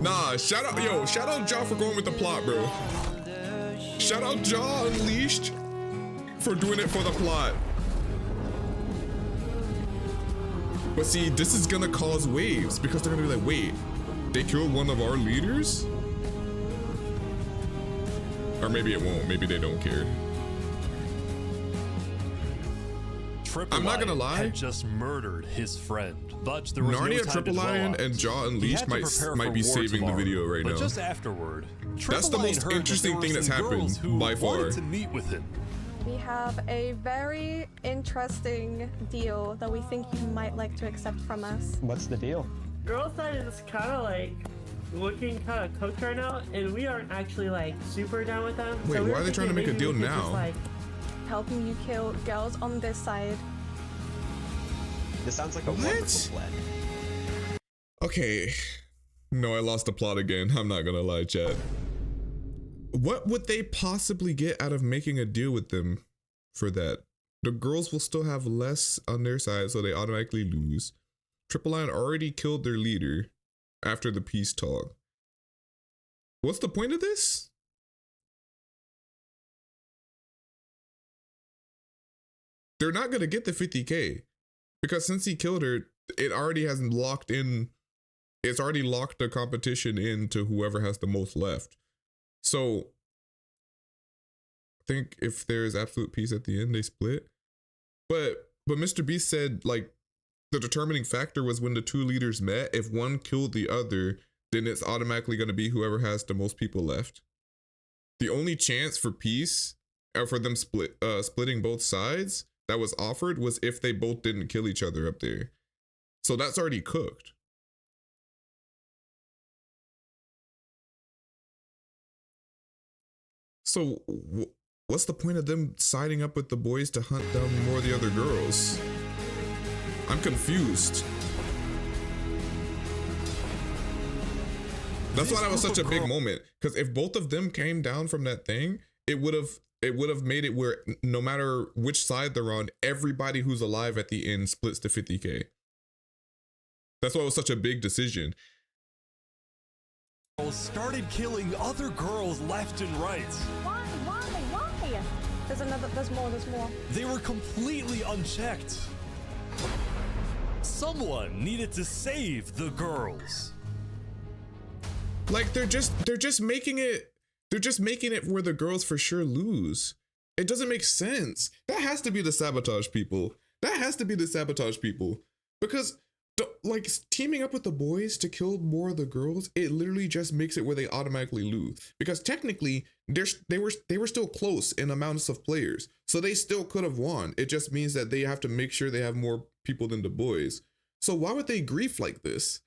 A: Nah, shout out Jaw for going with the plot, bro. Shout out Jaw Unleashed for doing it for the plot. But see, this is gonna cause waves because they're gonna be like, wait, they killed one of our leaders? Or maybe it won't. Maybe they don't care.
J: Triple
A: I'm not gonna
J: Lion
A: lie.
J: had just murdered his friend, but there was
A: Narnia,
J: no time
A: Triple
J: to dwell
A: Lion,
J: on
A: and
J: it.
A: Jaw
J: He
A: Unleashed
J: had to prepare
A: might
J: for
A: be
J: war
A: saving
J: tomorrow,
A: the video right
J: but
A: now.
J: just afterward,
A: That's
J: Triple
A: the
J: Lion
A: most
J: heard that
A: interesting
J: there were
A: thing that's
J: some girls
A: happened
J: who
A: by far.
J: wanted to meet with him.
H: We have a very interesting deal that we think you might like to accept from us.
G: What's the deal?
P: Girl side is kind of like looking kind of cooked right now, and we aren't actually like super down with them.
A: Wait,
P: so we
A: why
P: were
A: are they trying to
P: thinking
A: make a
P: maybe
A: deal
P: we could
A: now?
P: just, like,
H: Helping you kill girls on this side.
G: This sounds like a wonderful plan.
A: Okay. No, I lost the plot again. I'm not gonna lie, chat. What would they possibly get out of making a deal with them for that? The girls will still have less on their side, so they automatically lose. Triple Lion already killed their leader after the peace talk. What's the point of this? They're not gonna get the 50K because since he killed her, it already hasn't locked in it's already locked the competition into whoever has the most left. So I think if there is absolute peace at the end, they split. But MrBeast said like the determining factor was when the two leaders met. If one killed the other, then it's automatically going to be whoever has the most people left. The only chance for peace or for them splitting both sides that was offered was if they both didn't kill each other up there. So that's already cooked. So what's the point of them siding up with the boys to hunt down more of the other girls? I'm confused. That's why that was such a big moment. Because if both of them came down from that thing, it would have made it where no matter which side they're on, everybody who's alive at the end splits to 50K. That's why it was such a big decision.
J: Started killing other girls left and right.
H: Why? There's more.
J: They were completely unchecked. Someone needed to save the girls.
A: Like they're just making it where the girls for sure lose. It doesn't make sense. That has to be the sabotage people. Because like teaming up with the boys to kill more of the girls, it literally just makes it where they automatically lose. Because technically they were still close in amounts of players, so they still could have won. It just means that they have to make sure they have more people than the boys. So why would they grief like this?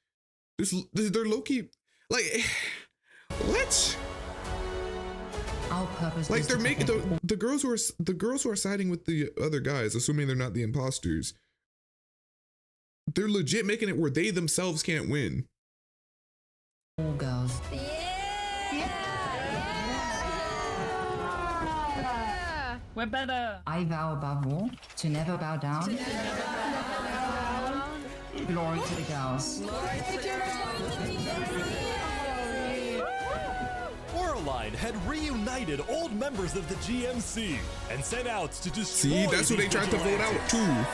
A: They're low-key like what?
Q: Our purpose
A: like they're making the girls who are siding with the other guys, assuming they're not the imposters. They're legit making it where they themselves can't win.
Q: All girls.
I: We're better.
Q: I vow above all to never bow down. Glory to the girls.
J: Coraline had reunited old members of the GMC and set out to destroy.
A: See, that's who they tried to vote out too.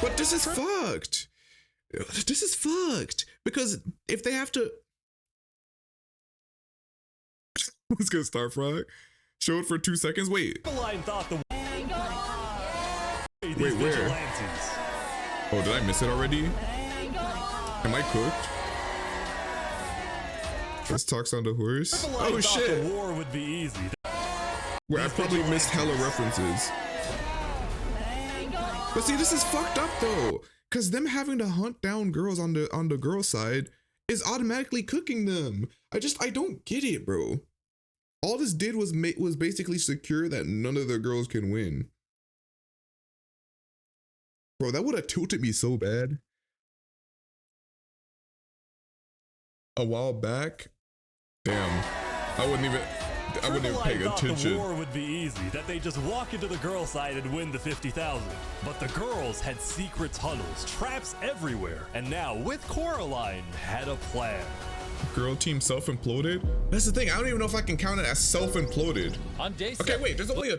A: But this is fucked. This is fucked. Because if they have to... Let's get Starfrog. Show it for 2 seconds. Wait. Wait, where? Oh, did I miss it already? Am I cooked? Let's talk on the horse. Oh shit.
J: The war would be easy.
A: Where I probably missed hella references. But see, this is fucked up though, because them having to hunt down girls on the girl side is automatically cooking them. I don't get it, bro. All this did was basically secure that none of the girls can win. Bro, that would have tilted me so bad. A while back, damn, I wouldn't even pay attention.
J: The war would be easy, that they just walk into the girl side and win the 50,000. But the girls had secret tunnels, traps everywhere, and now with Coraline had a plan.
A: Girl team self-imploded? That's the thing, I don't even know if I can count it as self-imploded.
B: On day
A: okay, wait, there's only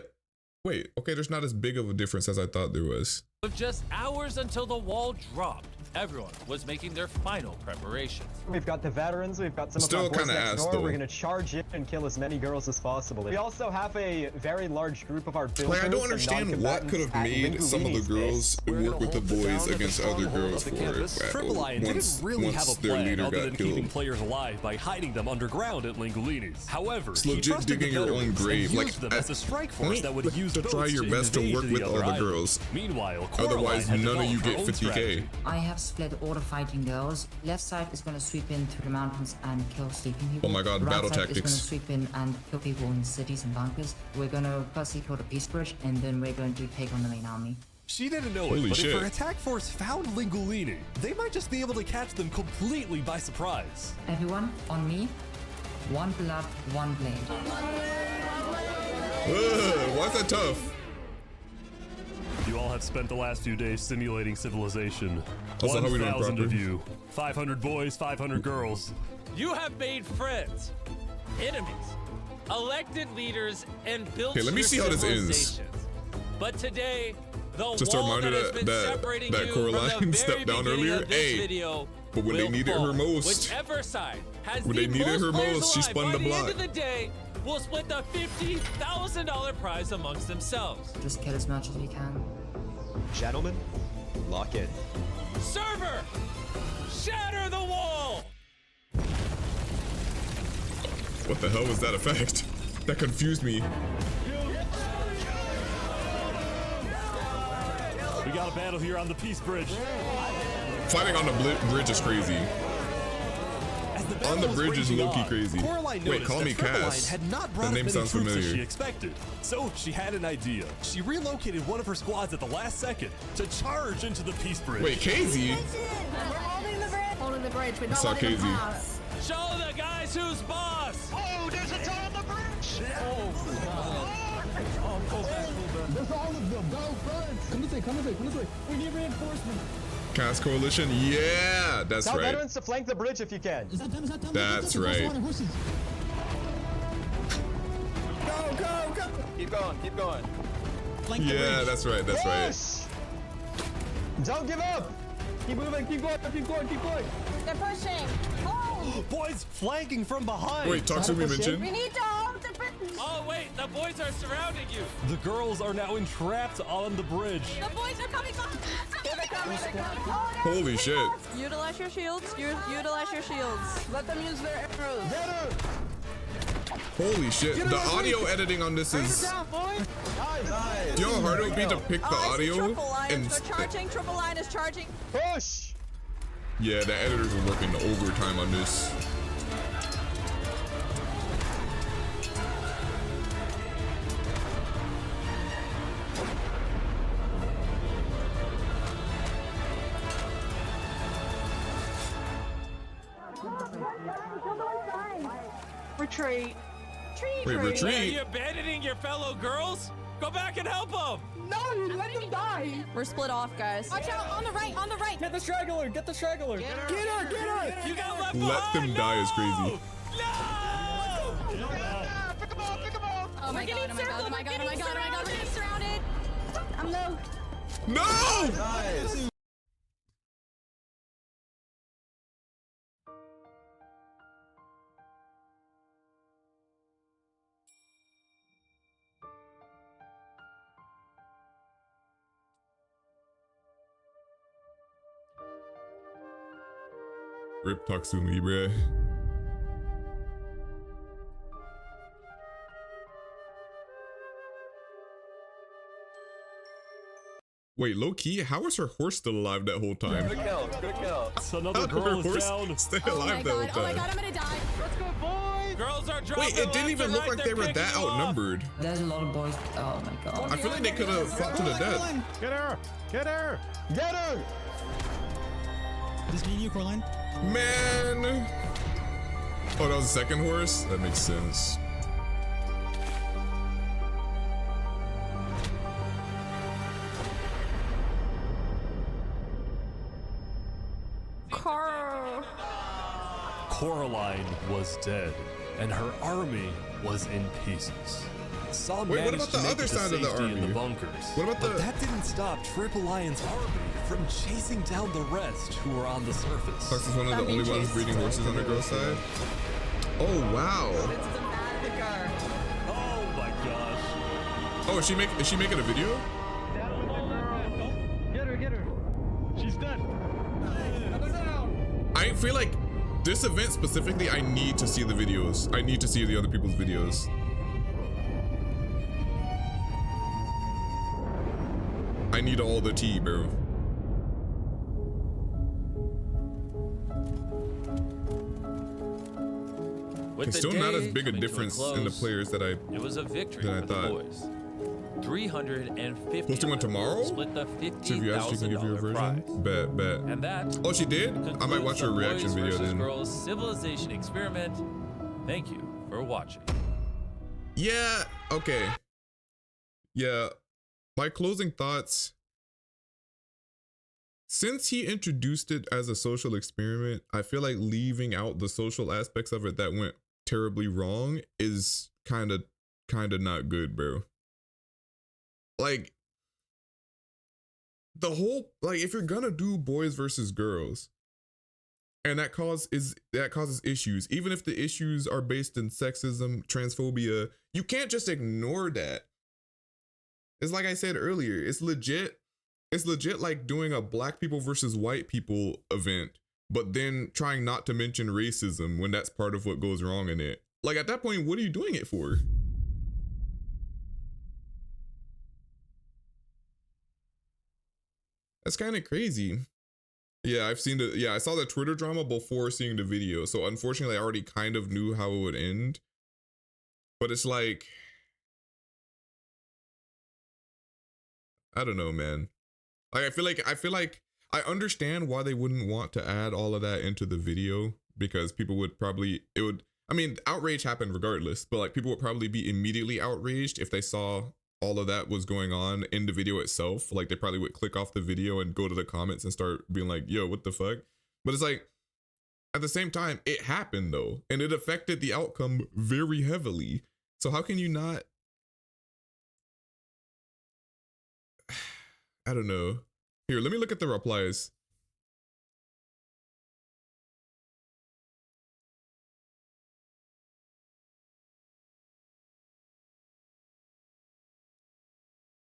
A: there's not as big of a difference as I thought there was.
B: With just hours until the wall dropped, everyone was making their final preparations.
G: We've got the veterans, we've got some of our boys next door. We're gonna charge in and kill as many girls as possible. We also have a very large group of our builders.
A: Like, I don't understand what could have made some of the girls work with the boys against other girls for once their leader got killed.
J: Keeping players alive by hiding them underground at Lingolini's. However,
A: it's legit digging your own grave. Like,
J: as a strike force that would use
A: to try your best to work with all the girls.
J: Meanwhile,
A: otherwise none of you get 50K.
Q: I have split all the fighting girls. Left side is gonna sweep in through the mountains and kill sleeping people.
A: Oh my god,
Q: right
A: battle
Q: side
A: tactics.
Q: is gonna sweep in and kill people in cities and bunkers. We're gonna firstly kill the peace bridge and then we're going to take on the main army.
J: She didn't know it, but if her attack force found Lingolini, they might just be able to catch them completely by surprise.
Q: Everyone, on me. One blood, one blade.
A: Why is that tough?
J: You all have spent the last few days simulating civilization.
A: That's not how we do it
J: 1,000 of
A: proper.
J: you. 500 boys, 500 girls.
B: You have made friends, enemies, elected leaders, and built
A: Okay, let me
B: your
A: see how this ends.
B: civilizations. But today, The
A: Just a
B: wall
A: reminder
B: that has been separating
A: that
B: you from the
A: Coraline
B: very
A: stepped down
B: beginning
A: earlier.
B: of this
A: Hey,
B: video
A: but when they
B: will
A: needed
B: fall.
A: her most,
B: Whichever side has
A: when
B: the
A: they needed her
B: players
A: most, she
B: alive
A: spun
B: by
A: the
B: the end
A: block.
B: of the day, will split the $50,000 prize amongst themselves.
Q: Just kill as much as we can.
G: Gentlemen, lock in.
B: Server, shatter the wall.
A: What the hell was that effect? That confused me.
J: We got a battle here on the Peace Bridge.
A: Fighting on the bridge is crazy. On the bridge is low-key crazy. Wait, call me Cass. That name sounds
J: She
A: familiar.
J: expected. So she had an idea. She relocated one of her squads at the last second to charge into the Peace Bridge.
A: Wait, KZ?
O: Holding the bridge. We
A: I
O: don't
A: saw
O: let him
A: KZ.
O: pass.
B: Show the guys who's boss.
I: Oh, there's a ton on the bridge.
C: There's all of them. Go first. Come this way. Come this way. Come this way. We need reinforcements.
A: Cass Coalition? Yeah, that's
G: Tell
A: right.
G: veterans to flank the bridge if you can.
A: That's right.
C: Go, go, go.
I: Keep going. Keep going.
A: Yeah, that's right. That's right.
G: Push! Don't give up!
C: Keep moving. Keep going. Keep going. Keep going.
O: They're pushing. Hold.
J: Boys flanking from behind.
A: Wait, Tatsumi mentioned.
O: We need to hold the bridge.
B: Oh wait, the boys are surrounding you.
J: The girls are now entrapped on the bridge.
O: The boys are coming behind. They're coming. They're coming. Oh,
A: Holy shit.
D: Utilize your shields. Utilize your shields.
R: Let them use their arrows.
A: Holy shit. The audio editing on this is.
C: Nice.
A: Do you know how hard it would be to pick the
D: I see
A: audio?
D: triple lions are charging. Triple line is charging.
G: Push!
A: Yeah, the editors are working overtime on this.
R: Retreat.
A: Wait,
B: Are
A: retreat?
B: you abandoning your fellow girls? Go back and help them.
R: No, you let them die.
D: We're split off, guys.
O: Watch out on the right. On the right.
C: Get the straggler. Get the straggler.
R: Get her. Get her.
B: You got left
A: Let them die is crazy.
B: No!
I: Pick him up. Pick him up.
O: Oh my god. Oh my god. Oh my god. Oh my god. Oh my god. We're getting surrounded. I'm low.
A: No!
C: Nice.
A: Rip Tatsumi, bruh. Wait, low key, how is her horse still alive that whole time?
I: Good kill. Good kill.
J: So another
A: How did her
J: girl is
A: horse
J: down.
A: stay
O: Oh my
A: alive that whole
O: god. Oh my
A: time?
O: god. I'm gonna die.
I: Let's go, boys.
B: Girls are dropping.
A: Wait, it didn't
B: left
A: even
B: and
A: look
B: right.
A: like they
B: They're
A: were
B: picking
A: that
B: you off.
A: outnumbered.
Q: There's a lot of boys. Oh my god.
A: I feel like they could have fought to the death.
C: Get her. Get her.
G: Get her!
C: This me and you, Coraline.
A: Man! Oh, that was the second horse? That makes sense.
J: Coraline was dead, and her army was in pieces. Some
A: Wait, what
J: managed
A: about
J: to
A: the
J: make
A: other
J: it to
A: side of the
J: safety in
A: army?
J: the bunkers.
A: What about
J: but
A: the-
J: that didn't stop Triple Lion's army from chasing down the rest who were on the surface.
A: Fox is one of the only ones breeding horses on the girl side. Oh, wow.
J: Oh my gosh.
A: Oh, is she making a video?
C: Get her. Get her. She's dead.
A: I feel like this event specifically, I need to see the videos. I need to see the other people's videos. I need all the tea, bro.
B: With
A: It's
B: the
A: still not
B: day
A: as big a
B: coming to
A: difference in the
B: close,
A: players that I
B: It was a victory
A: than I
B: for the
A: thought.
B: boys. 350.
A: Posting one tomorrow?
B: Split the
A: So if you ask, she can give you a
B: $50,000
A: version.
B: prize.
A: Bet.
B: And that
A: Oh, she did? I might watch her
B: concludes the
A: reaction
B: Boys
A: video
B: versus
A: then.
B: Girls Civilization Experiment. Thank you for watching.
A: Yeah, okay. Yeah, my closing thoughts. Since he introduced it as a social experiment, I feel like leaving out the social aspects of it that went terribly wrong is kind of not good, bro. Like, the whole, like, if you're gonna do boys versus girls, and that causes issues, even if the issues are based in sexism, transphobia, you can't just ignore that. It's like I said earlier, it's legit like doing a black people versus white people event, but then trying not to mention racism when that's part of what goes wrong in it. Like, at that point, what are you doing it for? That's kind of crazy. Yeah, I saw the Twitter drama before seeing the video. So unfortunately, I already kind of knew how it would end. But it's like, I don't know, man. Like, I feel like I understand why they wouldn't want to add all of that into the video, because people would probably, I mean, outrage happened regardless, but like people would probably be immediately outraged if they saw all of that was going on in the video itself. Like, they probably would click off the video and go to the comments and start being like, yo, what the fuck? But it's like, at the same time, it happened though, and it affected the outcome very heavily. So how can you not? I don't know. Here, let me look at the replies.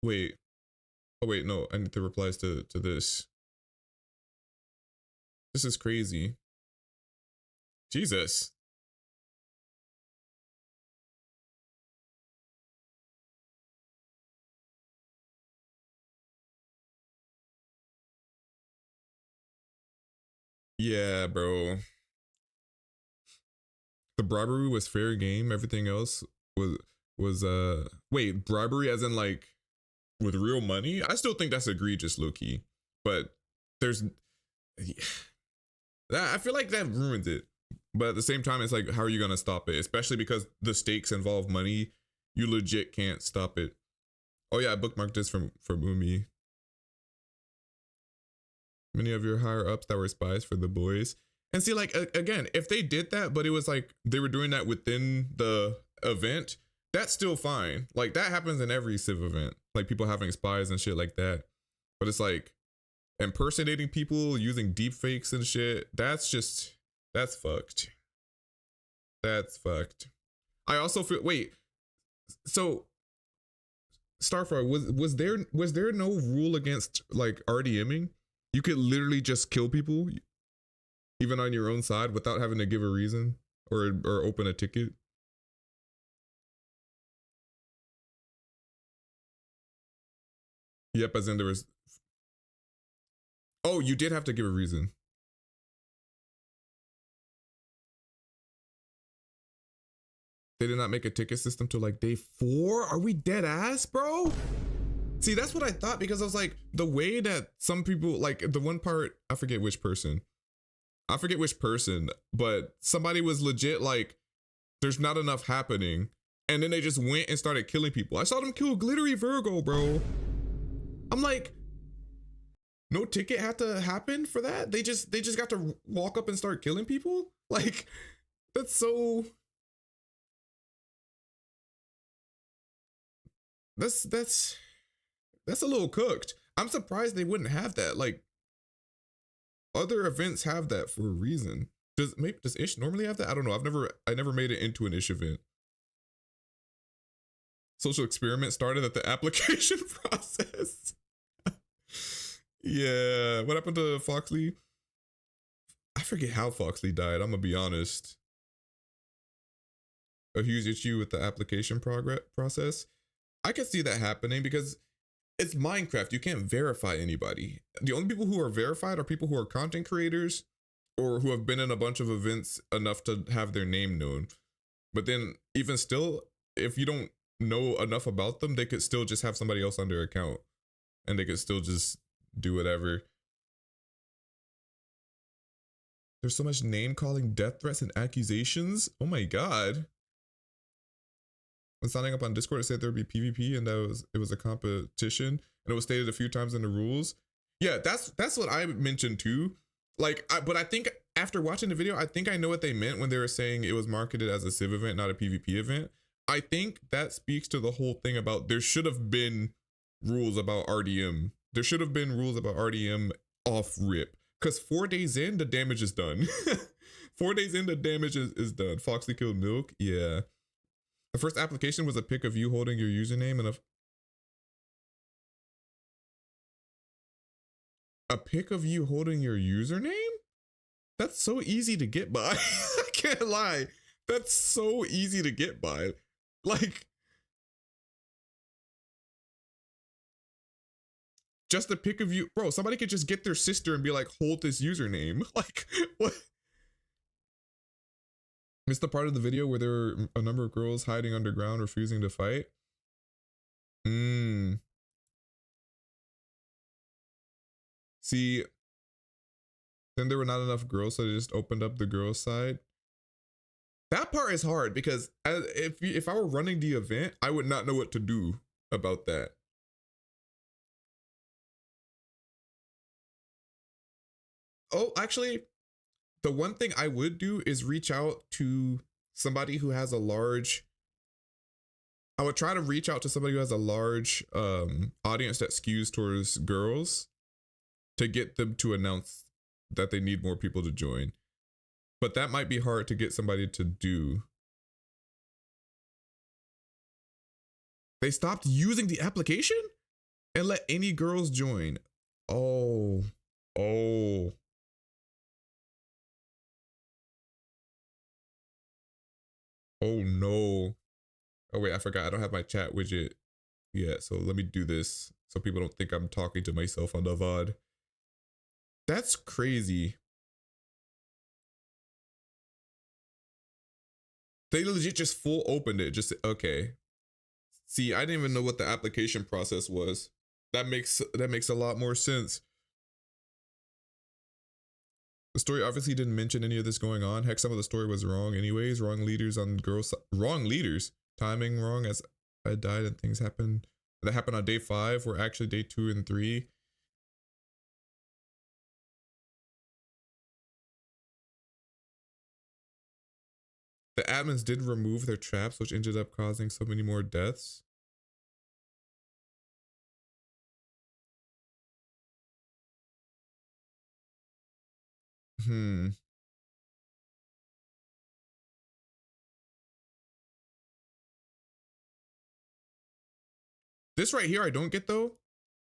A: Wait. Oh wait, no, I need the replies to this. This is crazy. Jesus. Yeah, bro. The bribery was fair game. Everything else was wait, bribery as in like with real money? I still think that's egregious, low-key. But there's I feel like that ruins it. But at the same time, it's like, how are you gonna stop it? Especially because the stakes involve money. You legit can't stop it. Oh yeah, I bookmarked this from Umi. Many of your higher ups that were spies for the boys. And see, like, again, if they did that, but it was like they were doing that within the event, that's still fine. Like, that happens in every civ event, like people having spies and shit like that. But it's like impersonating people, using deep fakes and shit. That's fucked. That's fucked. I also feel, wait, so Starfire, was there no rule against like RDMing? You could literally just kill people, even on your own side, without having to give a reason or open a ticket. Yep, as in there was. Oh, you did have to give a reason. They did not make a ticket system till like day 4. Are we dead ass, bro? See, that's what I thought, because I was like, the way that some people, like the one part, I forget which person, but somebody was legit like, there's not enough happening. And then they just went and started killing people. I saw them kill Glittery Virgo, bro. I'm like, no ticket had to happen for that? They just got to walk up and start killing people? Like, that's so... That's a little cooked. I'm surprised they wouldn't have that. Like, other events have that for a reason. Does Ish normally have that? I don't know. I never made it into an Ish event. Social experiment started at the application process. Yeah. What happened to Foxley? I forget how Foxley died. I'm gonna be honest. A huge issue with the application process. I could see that happening because it's Minecraft. You can't verify anybody. The only people who are verified are people who are content creators or who have been in a bunch of events enough to have their name known. But then even still, if you don't know enough about them, they could still just have somebody else on their account and they could still just do whatever. There's so much name calling, death threats, and accusations. Oh my God. When signing up on Discord, it said there would be PvP and that it was a competition, and it was stated a few times in the rules. Yeah, that's what I mentioned too. Like, but I think after watching the video, I think I know what they meant when they were saying it was marketed as a civ event, not a PvP event. I think that speaks to the whole thing about there should have been rules about RDM. There should have been rules about RDM off rip, because 4 days in, the damage is done. 4 days in, the damage is done. Foxley killed Milk. Yeah. The first application was a pic of you holding your username and a pic of you holding your username? That's so easy to get by. I can't lie. That's so easy to get by. Like, just a pic of you. Bro, somebody could just get their sister and be like, hold this username. Like, what? Missed the part of the video where there were a number of girls hiding underground, refusing to fight. See, then there were not enough girls, so they just opened up the girls' side. That part is hard because if I were running the event, I would not know what to do about that. Oh, actually, the one thing I would do is reach out to somebody who has a large. I would try to reach out to somebody who has a large audience that skews towards girls to get them to announce that they need more people to join. But that might be hard to get somebody to do. They stopped using the application and let any girls join. Oh. Oh. Oh no. Oh wait, I forgot. I don't have my chat widget yet. So let me do this so people don't think I'm talking to myself on the VOD. That's crazy. They legit just full opened it. Just okay. See, I didn't even know what the application process was. That makes a lot more sense. The story obviously didn't mention any of this going on. Heck, some of the story was wrong anyways. Wrong leaders on girls. Wrong leaders. Timing wrong as I died and things happened. That happened on day 5 were actually day 2 and 3. The admins did remove their traps, which ended up causing so many more deaths. This right here I don't get though.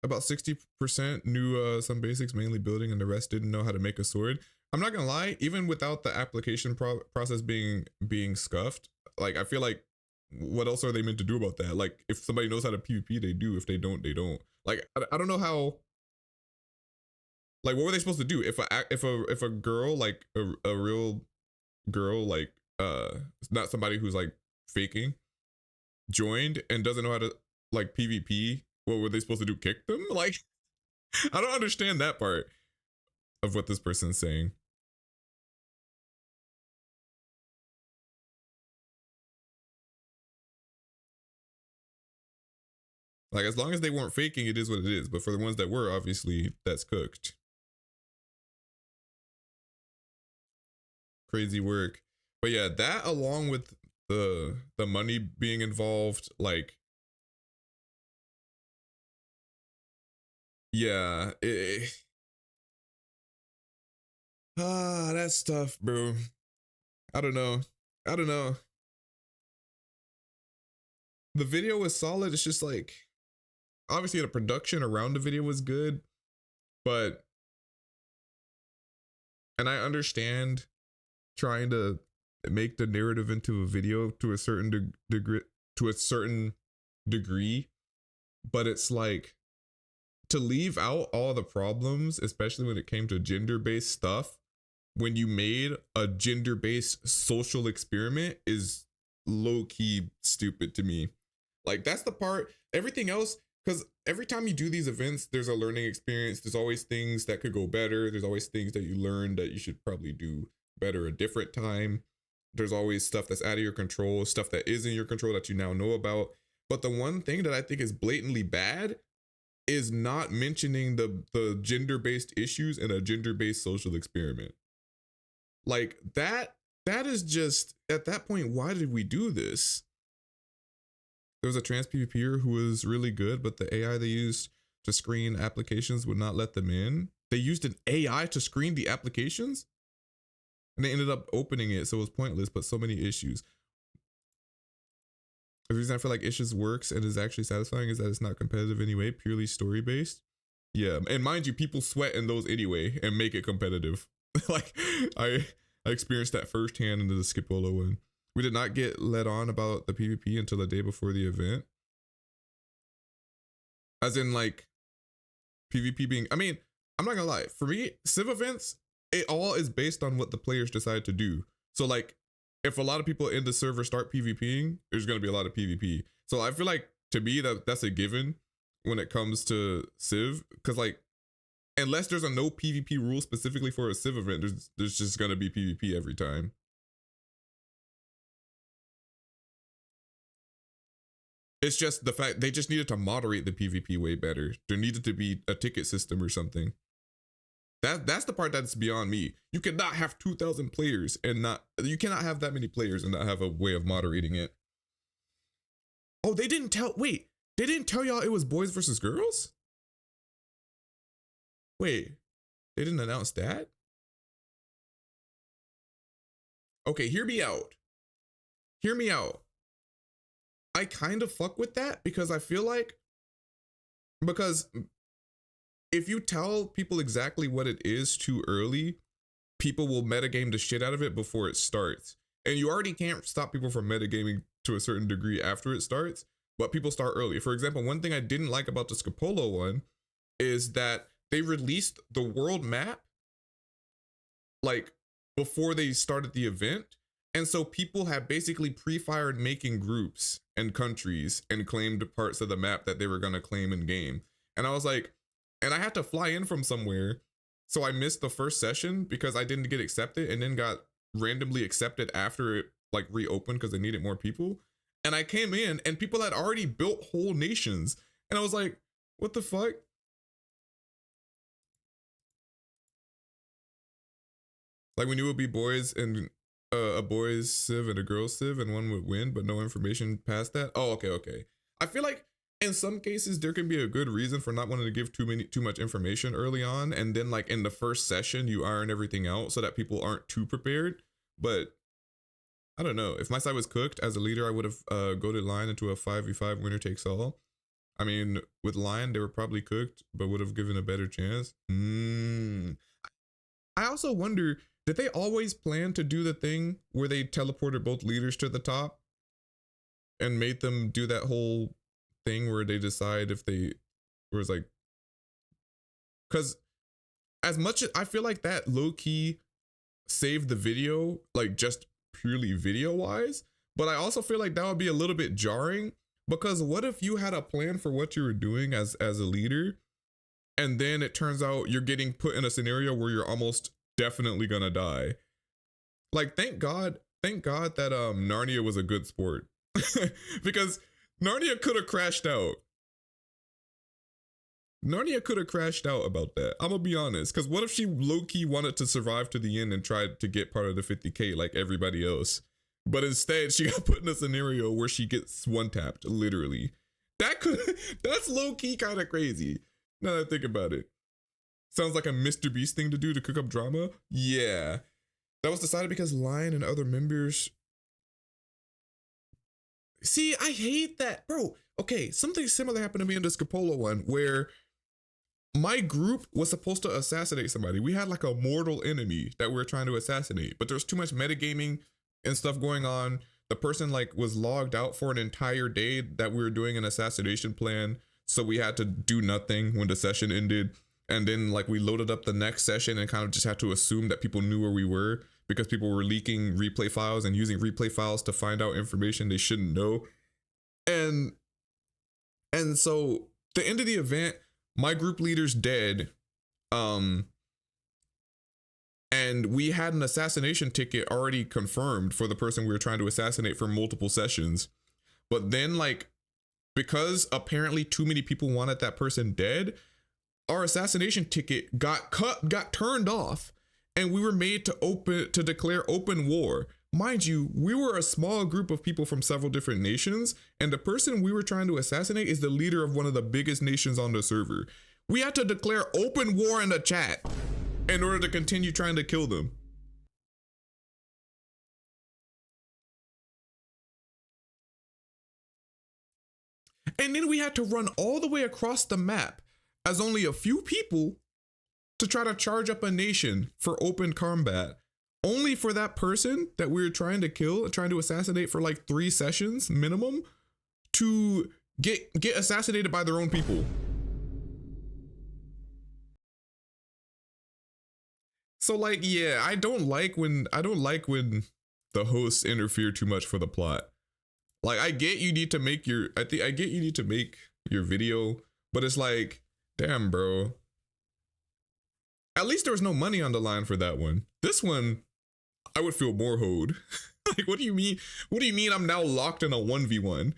A: About 60% knew some basics, mainly building, and the rest didn't know how to make a sword. I'm not gonna lie, even without the application process being scuffed, like I feel like what else are they meant to do about that? Like if somebody knows how to PvP, they do. If they don't, they don't. Like I don't know how. Like what were they supposed to do if a girl, like a real girl, like not somebody who's like faking, joined and doesn't know how to like PvP? What were they supposed to do? Kick them? Like I don't understand that part of what this person's saying. Like as long as they weren't faking, it is what it is. But for the ones that were, obviously that's cooked. Crazy work. But yeah, that along with the money being involved, like yeah, that's tough, bro. I don't know. The video was solid. It's just like obviously the production around the video was good, but and I understand trying to make the narrative into a video to a certain degree, but it's like to leave out all the problems, especially when it came to gender-based stuff, when you made a gender-based social experiment, is low-key stupid to me. Like that's the part. Everything else, because every time you do these events, there's a learning experience. There's always things that could go better. There's always things that you learn that you should probably do better a different time. There's always stuff that's out of your control, stuff that is in your control that you now know about. But the one thing that I think is blatantly bad is not mentioning the gender-based issues in a gender-based social experiment. Like that is just, at that point, why did we do this? There was a trans PvPer who was really good, but the AI they used to screen applications would not let them in. They used an AI to screen the applications and they ended up opening it, so it was pointless, but so many issues. The reason I feel like Ish's works and is actually satisfying is that it's not competitive anyway, purely story based. Yeah, and mind you, people sweat in those anyway and make it competitive. Like I experienced that firsthand into the Skipolo one. We did not get let on about the PvP until the day before the event. As in like PvP being, I mean, I'm not gonna lie, for me, Civ events, it all is based on what the players decide to do. So like, if a lot of people in the server start PvPing, there's gonna be a lot of PvP. So I feel like, to me, that's a given when it comes to Civ, because like, unless there's a no PvP rule specifically for a Civ event, there's just gonna be PvP every time. It's just the fact they just needed to moderate the PvP way better. There needed to be a ticket system or something. That's the part that's beyond me. You cannot have 2,000 players and you cannot have that many players and not have a way of moderating it. Oh, they didn't tell y'all it was boys versus girls? Wait, they didn't announce that? Okay, hear me out. Hear me out. I kind of fuck with that because I feel like, because if you tell people exactly what it is too early, people will metagame the shit out of it before it starts. And you already can't stop people from metagaming to a certain degree after it starts, but people start early. For example, one thing I didn't like about the Skipolo one is that they released the world map like before they started the event. And so people have basically pre-fired making groups and countries and claimed parts of the map that they were going to claim in game. And I was like, and I had to fly in from somewhere. So I missed the first session because I didn't get accepted and then got randomly accepted after it like reopened because they needed more people. And I came in and people had already built whole nations. And I was like, what the fuck? Like we knew it would be boys and a boys civ and a girls civ and one would win, but no information past that. Oh, okay. I feel like in some cases there can be a good reason for not wanting to give too much information early on, and then like in the first session you iron everything out so that people aren't too prepared. But I don't know, if my side was cooked as a leader, I would have goaded Lion into a 5v5 winner takes all. I mean, with Lion they were probably cooked but would have given a better chance. I also wonder, did they always plan to do the thing where they teleported both leaders to the top and made them do that whole thing where they decide if they was like, because as much as I feel like that low-key saved the video, like just purely video wise, but I also feel like that would be a little bit jarring, because what if you had a plan for what you were doing as a leader and then it turns out you're getting put in a scenario where you're almost definitely gonna die. Like thank God that Narnia was a good sport. Because Narnia could have crashed out. Narnia could have crashed out about that. I'm gonna be honest, because what if she low-key wanted to survive to the end and tried to get part of the 50k like everybody else, but instead she got put in a scenario where she gets one-tapped, literally. That's low-key kind of crazy now that I think about it. Sounds like a MrBeast thing to do to cook up drama. Yeah. That was decided because Lion and other members. See, I hate that. Bro, okay, something similar happened to me in the Skipolo one where my group was supposed to assassinate somebody. We had like a mortal enemy that we were trying to assassinate, but there's too much metagaming and stuff going on. The person like was logged out for an entire day that we were doing an assassination plan. So we had to do nothing when the session ended. And then like we loaded up the next session and kind of just had to assume that people knew where we were because people were leaking replay files and using replay files to find out information they shouldn't know. And so the end of the event, my group leader's dead. And we had an assassination ticket already confirmed for the person we were trying to assassinate for multiple sessions. But then like, because apparently too many people wanted that person dead, our assassination ticket got turned off, and we were made to declare open war Mind you, we were a small group of people from several different nations, and the person we were trying to assassinate is the leader of one of the biggest nations on the server. We had to declare open war in the chat in order to continue trying to kill them. And then we had to run all the way across the map as only a few people to try to charge up a nation for open combat. Only for that person that we were trying to kill, trying to assassinate for like 3 sessions minimum, to get assassinated by their own people. So like, yeah, I don't like when the hosts interfere too much for the plot. Like, I get you need to make your, I get you need to make your video, but it's like, damn, bro. At least there was no money on the line for that one. This one, I would feel more hoed. Like, what do you mean? What do you mean I'm now locked in a 1v1?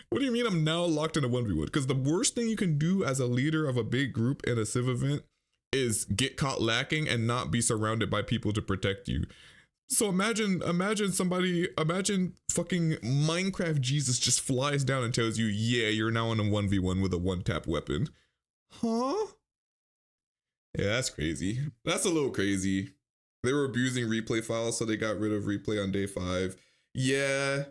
A: What do you mean I'm now locked in a 1v1? Because the worst thing you can do as a leader of a big group in a civ event is get caught lacking and not be surrounded by people to protect you. So imagine fucking Minecraft Jesus just flies down and tells you, yeah, you're now in a 1v1 with a 1-tap weapon. Huh? Yeah, that's crazy. That's a little crazy. They were abusing replay files, so they got rid of replay on day 5. Yeah.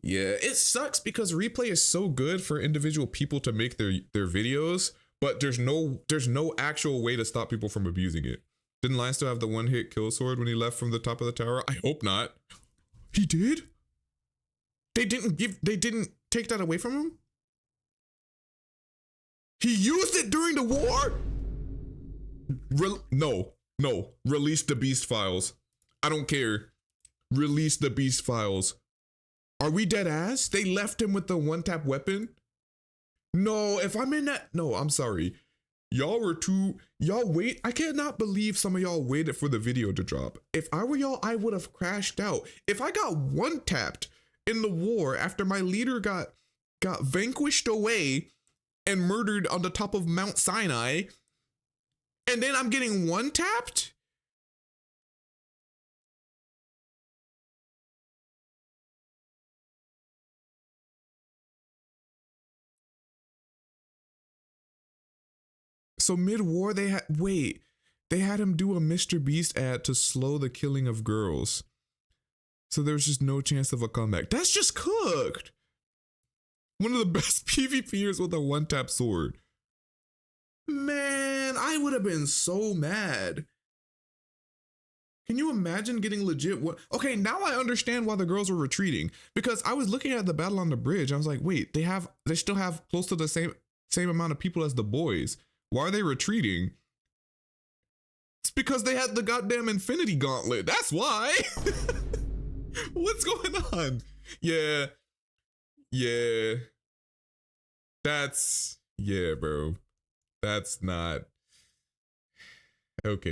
A: Yeah, it sucks because replay is so good for individual people to make their videos, but there's no actual way to stop people from abusing it. Didn't Lion still have the 1-hit kill sword when he left from the top of the tower? I hope not. He did? They didn't take that away from him? He used it during the war? No. Release the beast files. I don't care. Release the beast files. Are we dead ass? They left him with the 1-tap weapon? No, if I'm in that, no, I'm sorry. Y'all wait. I cannot believe some of y'all waited for the video to drop. If I were y'all, I would have crashed out. If I got 1-tapped in the war after my leader got vanquished away and murdered on the top of Mount Sinai, and then I'm getting 1-tapped? So mid-war, they had him do a MrBeast ad to slow the killing of girls. So there was just no chance of a comeback. That's just cooked. One of the best PvPers with a 1-tap sword. Man, I would have been so mad. Can you imagine getting legit what? Okay, now I understand why the girls were retreating, because I was looking at the battle on the bridge. I was like, wait, they still have close to the same amount of people as the boys. Why are they retreating? It's because they had the goddamn Infinity Gauntlet. That's why. What's going on? Yeah. Bro. That's not okay.